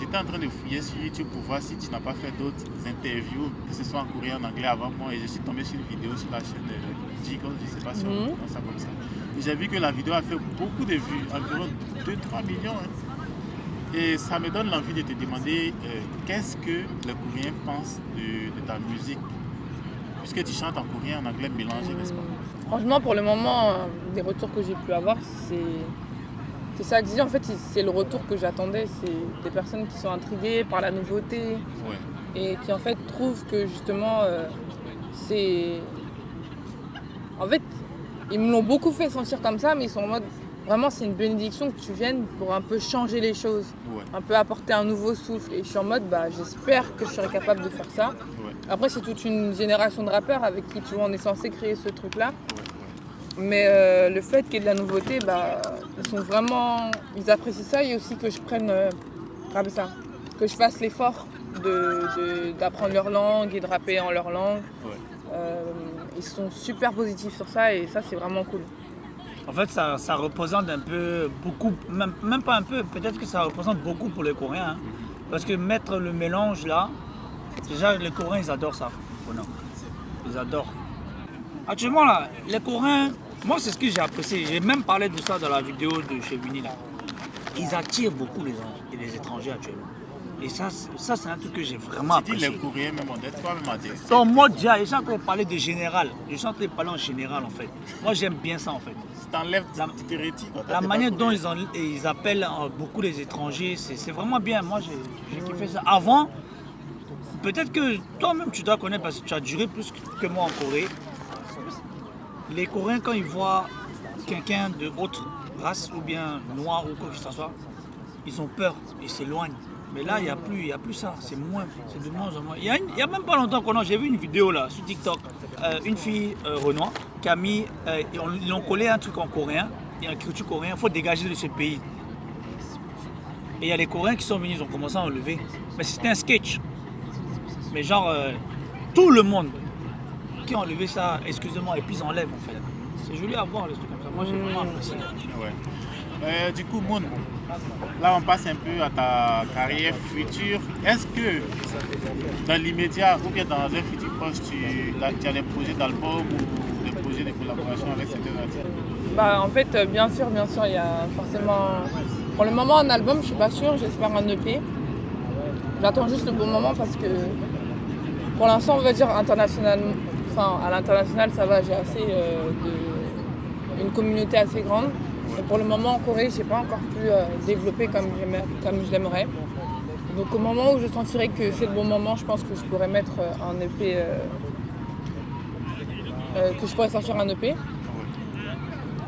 J'étais en train de fouiller sur YouTube pour voir si tu n'as pas fait d'autres interviews, que ce soit en coréen ou en anglais avant moi, et je suis tombé sur une vidéo sur la chaîne Jiggle, je ne sais pas si on prononce ça comme ça. Et j'ai vu que la vidéo a fait beaucoup de vues, environ 2-3 millions. Hein. Et ça me donne l'envie de te demander qu'est-ce que les Coréens pensent de ta musique, puisque tu chantes en coréen, en anglais mélangé, n'est-ce pas? Franchement, pour le moment, des retours que j'ai pu avoir, c'est ça que je dis. En fait, c'est le retour que j'attendais. C'est des personnes qui sont intriguées par la nouveauté Ouais. et qui en fait trouvent que justement c'est... En fait, ils me l'ont beaucoup fait sentir comme ça, mais ils sont en mode vraiment c'est une bénédiction que tu viennes pour un peu changer les choses, Ouais. un peu apporter un nouveau souffle. Et je suis en mode j'espère que je serai capable de faire ça. Ouais. Après, c'est toute une génération de rappeurs avec qui tu vois on est censé créer ce truc-là. Mais le fait qu'il y ait de la nouveauté, ils sont vraiment, ils apprécient ça et aussi que je prenne comme ça. que je fasse l'effort d'apprendre leur langue et de rapper en leur langue. Ouais. Ils sont super positifs sur ça et ça c'est vraiment cool. En fait, ça représente un peu, beaucoup, même pas un peu, peut-être que ça représente beaucoup pour les Coréens. Hein. Parce que mettre le mélange là, déjà les Coréens ils adorent ça. Oh non. Ils adorent. Actuellement là, les Coréens, moi c'est ce que j'ai apprécié. J'ai même parlé de ça dans la vidéo de chez Winnie là. Ils attirent beaucoup les étrangers actuellement. Et ça c'est un truc que j'ai vraiment Tu dis apprécié. les Coréens même, on doit toi-même à dire. Donc moi déjà, je suis en train de parler de général. Je suis en train de parler en général en fait. Moi j'aime bien ça en fait. Tu t'enlèves, tu te retires. La manière dont ils appellent beaucoup les étrangers, c'est vraiment bien. Moi j'ai kiffé ça. Avant, peut-être que toi-même tu dois connaître parce que tu as duré plus que moi en Corée. Les Coréens quand ils voient quelqu'un de autre race ou bien noir ou quoi que ce soit, ils ont peur, ils s'éloignent. Mais là, il n'y a plus ça, c'est moins, c'est de moins en moins. Il y a même pas longtemps j'ai vu une vidéo là sur TikTok, une fille Renoir qui a mis, ils ont collé un truc en coréen, et en écriture coréen, il faut dégager de ce pays. Et il y a les Coréens qui sont venus, ils ont commencé à enlever. Mais c'était un sketch. Mais genre, tout le monde qui a enlevé ça, excusez-moi, et puis ils enlèvent en fait. C'est joli à voir les trucs comme ça. Moi j'ai vraiment apprécié. Ouais. Du coup, Moon, là on passe un peu à ta carrière future. Est-ce que dans l'immédiat ou bien dans un futur proche, tu as des projets d'album ou des projets de collaboration avec certains artistes? Bah, en fait, bien sûr, il y a forcément... Pour le moment, un album, je suis pas sûre, j'espère un EP. J'attends juste le bon moment parce que pour l'instant, on va dire international, enfin à l'international, ça va, j'ai assez une communauté assez grande. Et pour le moment, en Corée, je n'ai pas encore pu développer comme je l'aimerais. Donc au moment où je sentirai que c'est le bon moment, je pense que je pourrais mettre un EP, que je pourrais sortir un EP.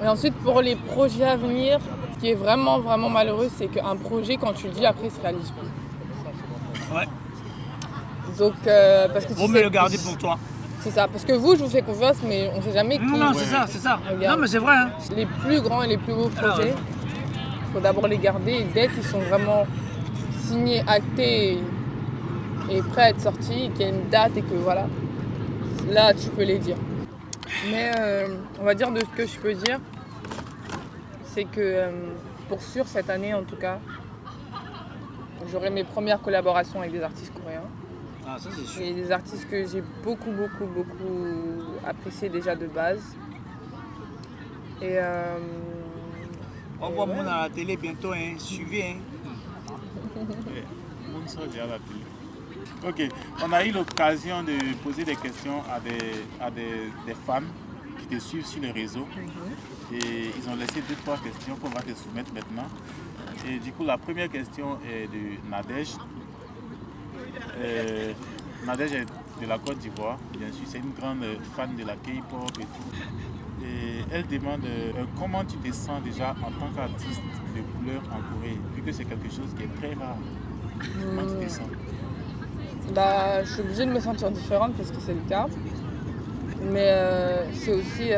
Et ensuite, pour les projets à venir, ce qui est vraiment, vraiment malheureux, c'est qu'un projet, quand tu le dis, après, il se réalise plus. Ouais. Donc, parce que Vaut mieux le garder pour toi. C'est ça, parce que vous, je vous fais confiance, mais on ne sait jamais qui... Non, c'est ça. Regarde. Non, mais c'est vrai. Hein. Les plus grands et les plus beaux projets, il faut d'abord les garder. Et dès qu'ils sont vraiment signés, actés et prêts à être sortis, qu'il y a une date et que voilà, là, tu peux les dire. Mais on va dire de ce que je peux dire, c'est que pour sûr, cette année en tout cas, j'aurai mes premières collaborations avec des artistes coréens. Ah, ça c'est sûr. Et des artistes que j'ai beaucoup appréciés déjà de base. Et on voit Moon à la télé bientôt, hein. Suivez. Hein. Moon sort déjà à la télé. Ok, on a eu l'occasion de poser des questions à des fans qui te suivent sur les réseaux. Et ils ont laissé 2-3 questions qu'on va te soumettre maintenant. Et du coup, la première question est de Nadège. Nadège est de la Côte d'Ivoire, bien sûr, c'est une grande fan de la K-pop et tout. Et elle demande comment tu te sens déjà en tant qu'artiste de couleur en Corée, vu que c'est quelque chose qui est très rare. Comment tu te sens? Bah, je suis obligée de me sentir différente parce que c'est le cas. Mais c'est aussi,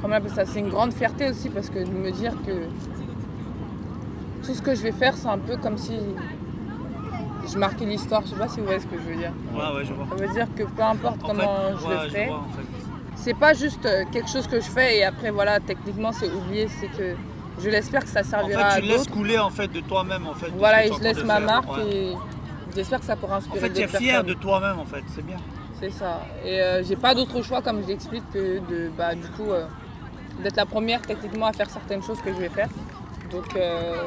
comment on appelle ça, c'est une grande fierté aussi parce que de me dire que tout ce que je vais faire, c'est un peu comme si je marquais l'histoire. Je sais pas si vous voyez ce que je veux dire. Ouais, je vois. Ça veut dire que peu importe comment je le ferai, en fait. c'est pas juste quelque chose que je fais et après voilà, techniquement c'est oublié, c'est que je l'espère que ça servira à tu laisses d'autres. couler en fait de toi-même en fait. Voilà, et je laisse ma marque et j'espère que ça pourra En inspirer fait, tu es d'autres fier personnes. de toi-même en fait, c'est bien. C'est ça. Et j'ai pas d'autre choix, comme je l'explique, que de, du coup, d'être la première techniquement à faire certaines choses que je vais faire. Donc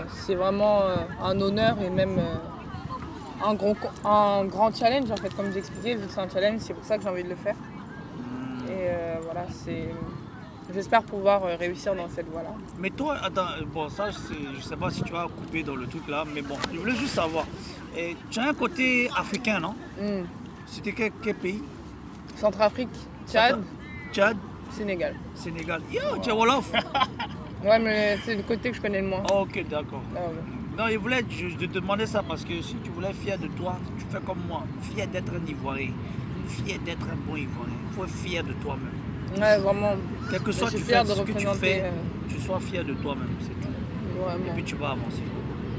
c'est vraiment un honneur et même un grand challenge en fait, comme j'expliquais, vu que c'est un challenge, c'est pour ça que j'ai envie de le faire. Et voilà, j'espère pouvoir réussir dans cette voie-là. Mais toi, attends, bon ça je sais pas si tu vas couper dans le truc là, mais bon, je voulais juste savoir. Et tu as un côté africain, non? C'était quel pays? Centrafrique, Tchad, Sénégal. Sénégal. Yo, tu es Wolof. Ouais, mais c'est le côté que je connais le moins. Oh, ok, d'accord. Ah ouais. Non, je te demandais ça parce que si tu voulais fier de toi, tu fais comme moi, fier d'être un Ivoirien, fier d'être un bon Ivoirien. Il faut être fier de toi-même. Ouais, vraiment. Quel que soit Je suis tu fière fais, de ce que tu représenter, fais, tu sois fier de toi-même, c'est tout. Vraiment. Et puis tu vas avancer.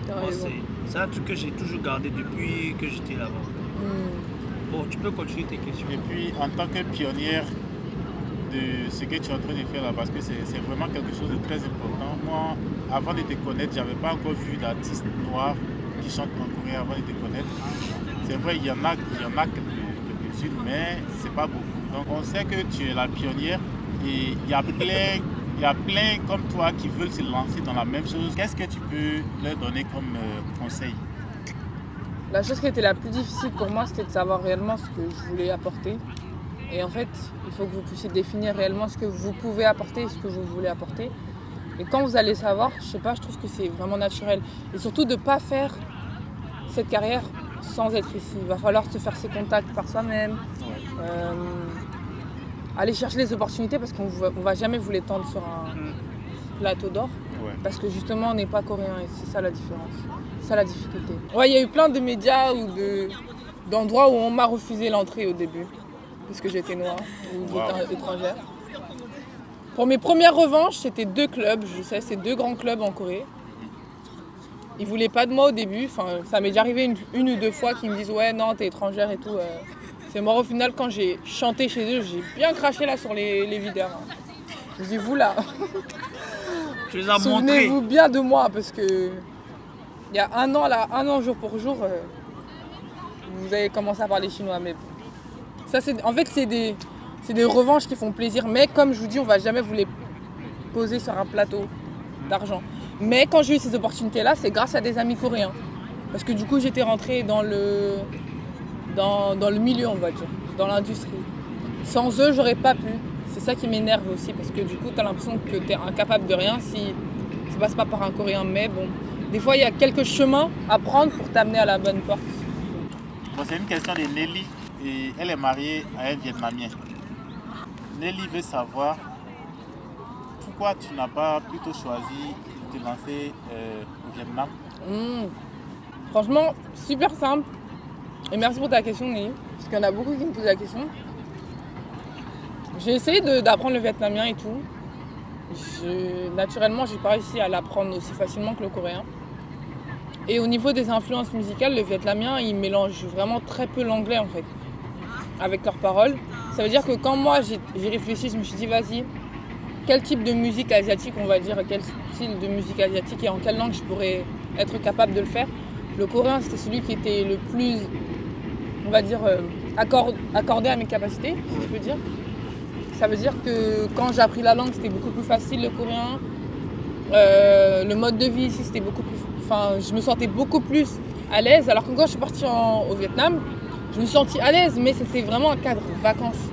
T'as Moi, raison. c'est C'est un truc que j'ai toujours gardé depuis que j'étais là-bas. Bon, tu peux continuer tes questions. Et puis, en tant que pionnière de ce que tu es en train de faire là, parce que c'est vraiment quelque chose de très important. Moi, avant de te connaître, je n'avais pas encore vu d'artistes noirs qui chantent en coréen avant de te connaître. C'est vrai, il y en a quelques-unes, mais c'est pas beaucoup. Donc, on sait que tu es la pionnière et il y a plein comme toi qui veulent se lancer dans la même chose. Qu'est-ce que tu peux leur donner comme conseil? La chose qui était la plus difficile pour moi, c'était de savoir réellement ce que je voulais apporter. Et en fait, il faut que vous puissiez définir réellement ce que vous pouvez apporter et ce que vous voulez apporter. Et quand vous allez savoir, je sais pas, je trouve que c'est vraiment naturel. Et surtout de ne pas faire cette carrière sans être ici. Il va falloir se faire ses contacts par soi-même. Aller chercher les opportunités parce qu'on ne va jamais vous les tendre sur un plateau d'or. Parce que justement, on n'est pas coréen et c'est ça la différence. C'est ça la difficulté. Ouais, il y a eu plein de médias ou d'endroits où on m'a refusé l'entrée au début. Parce que j'étais noire ou j'étais étrangère. Pour mes premières revanches, c'était 2 clubs, je sais, c'est 2 grands clubs en Corée. Ils voulaient pas de moi au début, enfin, ça m'est déjà arrivé une ou 2 fois qu'ils me disent ouais non t'es étrangère et tout. C'est mort au final quand j'ai chanté chez eux, j'ai bien craché là sur les videurs. Je dis vous là, Tu les as montrés. souvenez-vous bien de moi parce que il y a un an jour pour jour, vous avez commencé à parler chinois. Mais ça c'est des revanches qui font plaisir, mais comme je vous dis, on va jamais vous les poser sur un plateau d'argent. Mais quand j'ai eu ces opportunités-là, c'est grâce à des amis coréens. Parce que du coup, j'étais rentrée dans le milieu, on va dire, dans l'industrie. Sans eux, j'aurais pas pu. C'est ça qui m'énerve aussi, parce que du coup, tu as l'impression que tu es incapable de rien si ça passe pas par un Coréen. Mais bon, des fois, il y a quelques chemins à prendre pour t'amener à la bonne porte. Bon, c'est une question de Nelly, et elle est mariée à un Vietnamien. Nelly veut savoir pourquoi tu n'as pas plutôt choisi de te lancer au Vietnam. Franchement, super simple. Et merci pour ta question, Nelly. Parce qu'il y en a beaucoup qui me posent la question. J'ai essayé d'apprendre le vietnamien et tout. Naturellement, j'ai pas réussi à l'apprendre aussi facilement que le coréen. Et au niveau des influences musicales, le vietnamien, il mélange vraiment très peu l'anglais en fait, avec leurs paroles. Ça veut dire que quand moi j'ai réfléchi, je me suis dit vas-y, quel type de musique asiatique on va dire, quel style de musique asiatique et en quelle langue je pourrais être capable de le faire. Le coréen c'était celui qui était le plus, on va dire, accordé à mes capacités, si je peux dire. Ça veut dire que quand j'ai appris la langue c'était beaucoup plus facile le coréen. Le mode de vie ici c'était beaucoup plus, enfin je me sentais beaucoup plus à l'aise alors que quand je suis partie au Vietnam, je me suis sentie à l'aise mais c'était vraiment un cadre vacances.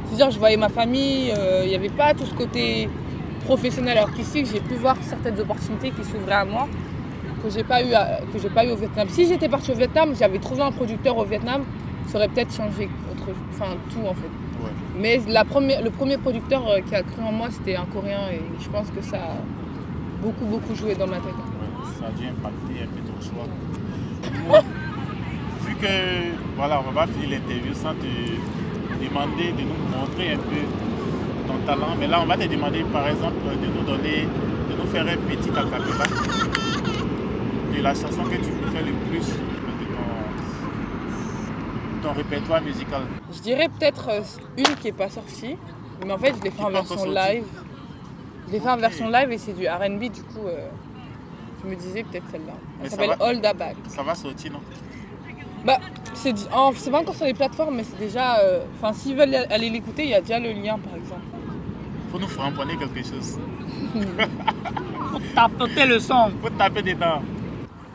C'est-à-dire je voyais ma famille, il n'y avait pas tout ce côté professionnel alors qu'ici j'ai pu voir certaines opportunités qui s'ouvraient à moi que j'ai pas eu au Vietnam. Si j'étais partie au Vietnam, j'avais trouvé un producteur au Vietnam, ça aurait peut-être changé tout en fait. Ouais. Mais le premier producteur qui a cru en moi c'était un Coréen et je pense que ça a beaucoup joué dans ma tête. Ouais, ça a dû impacter un peu ton choix. Moi, vu que voilà, on va pas finir l'interview sans te demander de nous montrer un peu ton talent, mais là on va te demander par exemple de nous faire un petit acapella de la chanson que tu préfères le plus de ton répertoire musical. Je dirais peut-être une qui n'est pas sortie, mais en fait je l'ai fait en version live. Je l'ai fait en version live et c'est du R&B, du coup je me disais peut-être celle-là. Elle s'appelle Hold Up Back. Ça va sortir, non? Bah, c'est pas encore sur les plateformes, mais c'est déjà. Enfin, s'ils veulent aller l'écouter, il y a déjà le lien par exemple. Faut nous framponner quelque chose. Faut tapoter le son. Faut taper dedans.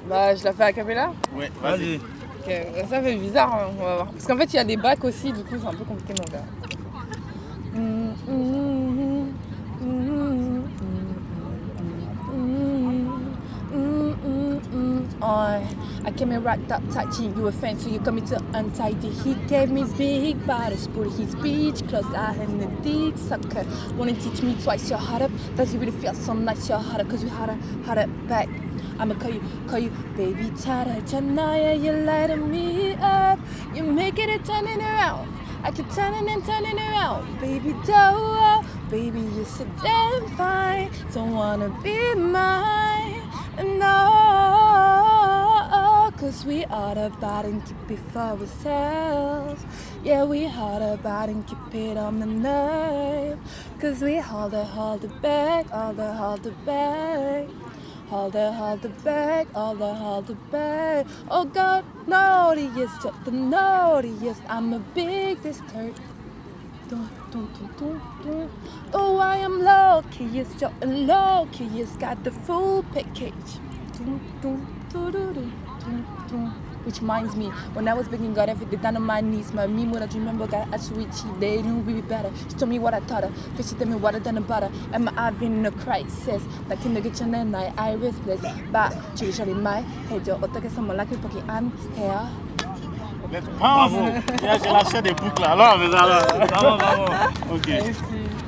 Bah, je la fais à cappella. Ouais, vas-y. Ok, ça fait bizarre, hein, on va voir. Parce qu'en fait, il y a des bacs aussi, du coup, c'est un peu compliqué de faire. I came in wrapped up, touching you a fan, so you got me to untidy. He gave me big bottles, put his beach clothes. I had the deed sucker. Wanna teach me twice, you're hot up. Does he really feel so nice? You're hotter, cause we hotter back. I'ma call you, baby Tata Janaya. You're lighting me up. You make it turning around. I keep turning and turning around, baby dough. Baby, you're so damn fine. Don't wanna be mine, no. 'cause we all about and keep it for ourselves. Yeah, we all about and keep it on the night. 'Cause we hold the back, hold the back. Hold the back, hold the back. Oh God, naughtiest, the naughtiest. I'm a big disturbed. Oh, I am luckiest, you're luckiest. Got the full package. Which reminds me, when I was begging God, I felt down on my knees. My meme, what I remember, God, I sweet she they knew we be better. She told me what I taught her, but she told me what I done about her. And my eye been in a crisis. Like in the kitchen and I restless. But she showed my head, you're okay, someone like me, pocket and hair. Bravo. J'ai lâché des boucles là. Alors, bravo. Ok.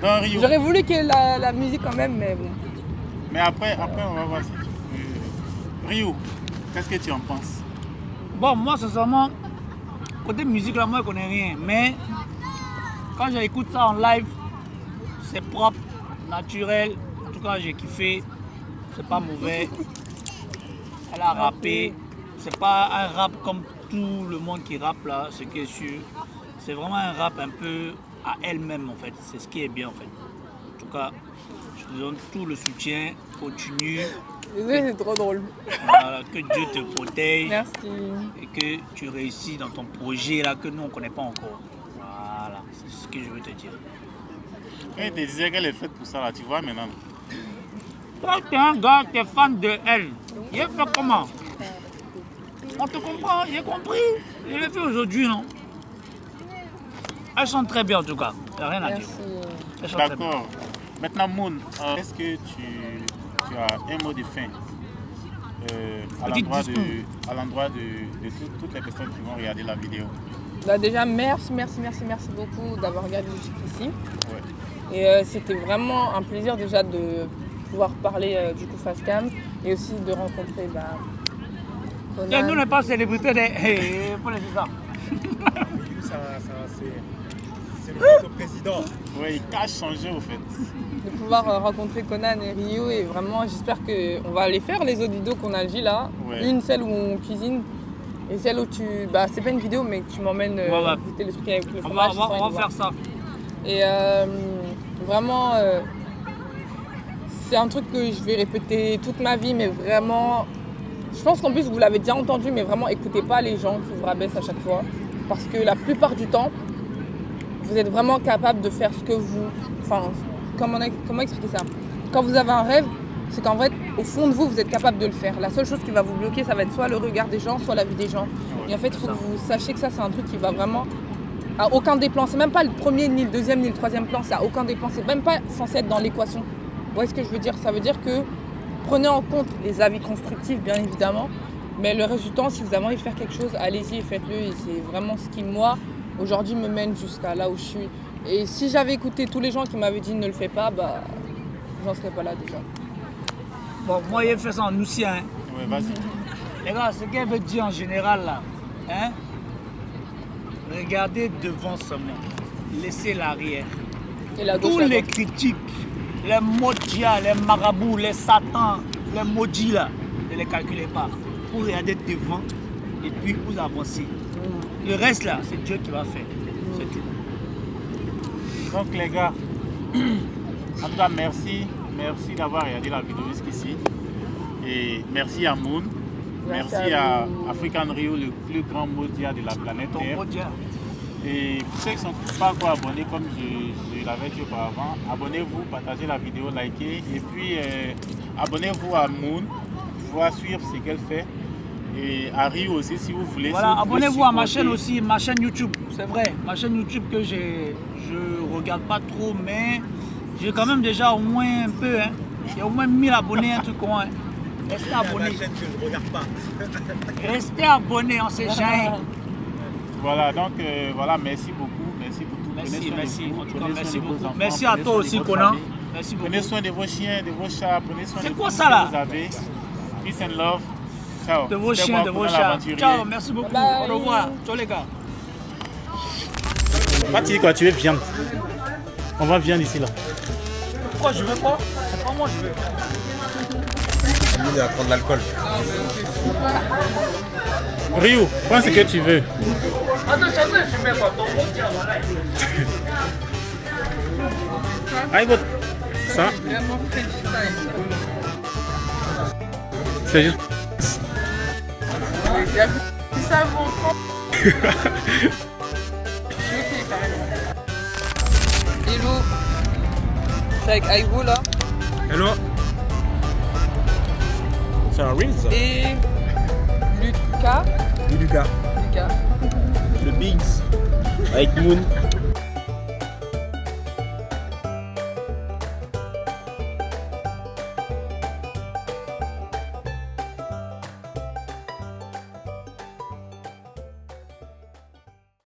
Donc, Rio. J'aurais voulu que la musique quand même, mais bon. Mais après on va voir si tu peux. Rio, qu'est-ce que tu en penses? Bon, moi, sincèrement, côté musique, là, moi, je connais rien. Mais quand j'écoute ça en live, c'est propre, naturel. En tout cas, j'ai kiffé. C'est pas mauvais. Elle a rappé. C'est pas un rap comme tout le monde qui rappe là, ce qui est sûr. C'est vraiment un rap un peu à elle-même, en fait. C'est ce qui est bien, en fait. En tout cas, je te donne tout le soutien. Continue. Désolé, c'est trop drôle. Voilà, que Dieu te protège. Merci. Et que tu réussis dans ton projet là que nous on ne connaît pas encore. Voilà, c'est ce que je veux te dire. Quand elle te disait qu'elle est faite pour ça là, tu vois maintenant. Toi, tu es un gars, tu es fan de elle. Il est fait comment? On te comprend, j'ai compris. Je l'ai fait aujourd'hui, non? Elle chante très bien en tout cas. Il n'y a rien à dire. Elle chante très bien. D'accord. Maintenant, Moon, est-ce que tu as un mot de fin à l'endroit de toutes les personnes qui vont regarder la vidéo? Bah déjà, merci beaucoup d'avoir regardé jusqu'ici. Ouais. Et c'était vraiment un plaisir déjà de pouvoir parler du coup face cam et aussi de rencontrer Conan. Et nous, on n'est pas célébrité des... Pour les ça. C'est le président. Oui, il cache son jeu au fait. De pouvoir rencontrer Conan et Rio et vraiment j'espère qu'on va aller faire les autres vidéos qu'on a dit là. Ouais. Une, celle où on cuisine et celle où tu... Bah c'est pas une vidéo mais que tu m'emmènes goûter le truc avec le fromage. On va faire ça. Et vraiment c'est un truc que je vais répéter toute ma vie mais vraiment... Je pense qu'en plus vous l'avez déjà entendu mais vraiment écoutez pas les gens qui vous rabaissent à chaque fois. Parce que la plupart du temps, vous êtes vraiment capable de faire ce que vous... Enfin, comment expliquer ça? Quand vous avez un rêve, c'est qu'en fait, au fond de vous, vous êtes capable de le faire. La seule chose qui va vous bloquer, ça va être soit le regard des gens, soit la vie des gens. Et en fait, il faut que vous sachiez que ça, c'est un truc qui va vraiment... à aucun des plans. C'est même pas le premier, ni le deuxième, ni le troisième plan. C'est à aucun des plans. C'est même pas censé être dans l'équation. Vous voyez ce que je veux dire? Ça veut dire que prenez en compte les avis constructifs, bien évidemment. Mais le reste du temps, si vous avez envie de faire quelque chose, allez-y et faites-le. Et c'est vraiment ce qui, moi, aujourd'hui, me mène jusqu'à là où je suis. Et si j'avais écouté tous les gens qui m'avaient dit ne le fais pas, bah, j'en serais pas là déjà. Bon, moi, il fait ça en aussi, hein. Ouais, vas-y. Les gars, ce qu'elle veut dire en général, là, hein, regardez devant seulement. Laissez l'arrière. Et la gauche, Tous les critiques, les modias, les marabouts, les satans, les maudits, là, ne les calculez pas. Vous regardez devant et puis vous avancez. Le reste, là, c'est Dieu qui va faire. C'est tout. Donc les gars, en tout cas merci d'avoir regardé la vidéo jusqu'ici. Et merci à Moon, merci à African Rio, le plus grand modia de la planète Terre. Et pour ceux qui ne sont pas encore abonnés, comme je l'avais dit auparavant, abonnez-vous, partagez la vidéo, likez. Et puis abonnez-vous à Moon pour pouvoir suivre ce qu'elle fait. Et à Rio aussi si vous voulez. Voilà, si abonnez-vous à ma chaîne aussi, ma chaîne YouTube, c'est vrai. Ma chaîne YouTube que je regarde pas trop, mais j'ai quand même déjà au moins un peu, hein. J'ai au moins 1000 abonnés, un truc comme ça. Restez abonnés. La chaîne que je regarde pas. Restez abonnés, on sait jamais. Voilà, donc voilà, merci beaucoup. Merci pour tout. Merci. En tout cas, merci beaucoup. Enfants, Merci à toi aussi, Conan. Merci beaucoup. Prenez soin de vos chiens, de vos chats, prenez soin de C'est quoi tout ça, ce là? que vous avez. Peace and love. Ciao. De vos C'était chiens, moi, de vos Conan chats. l'aventurier. Ciao, merci beaucoup. Bye. Au revoir. Ciao les gars. Parti quoi, tu veux viande? On va viande ici là. Pourquoi je veux quoi? C'est pas moi je veux. Moon va prendre l'alcool. Ryu, prends ce que tu veux. Aïe, ça, Vraiment freestyle. c'est juste. Il y a plus ça mon frère. Je suis ok carrément. Hello. Je suis avec Aïgo là. Hello. C'est un Reels. Et Lucas. Lucas. Lucas. Le Bigs. Avec Moon.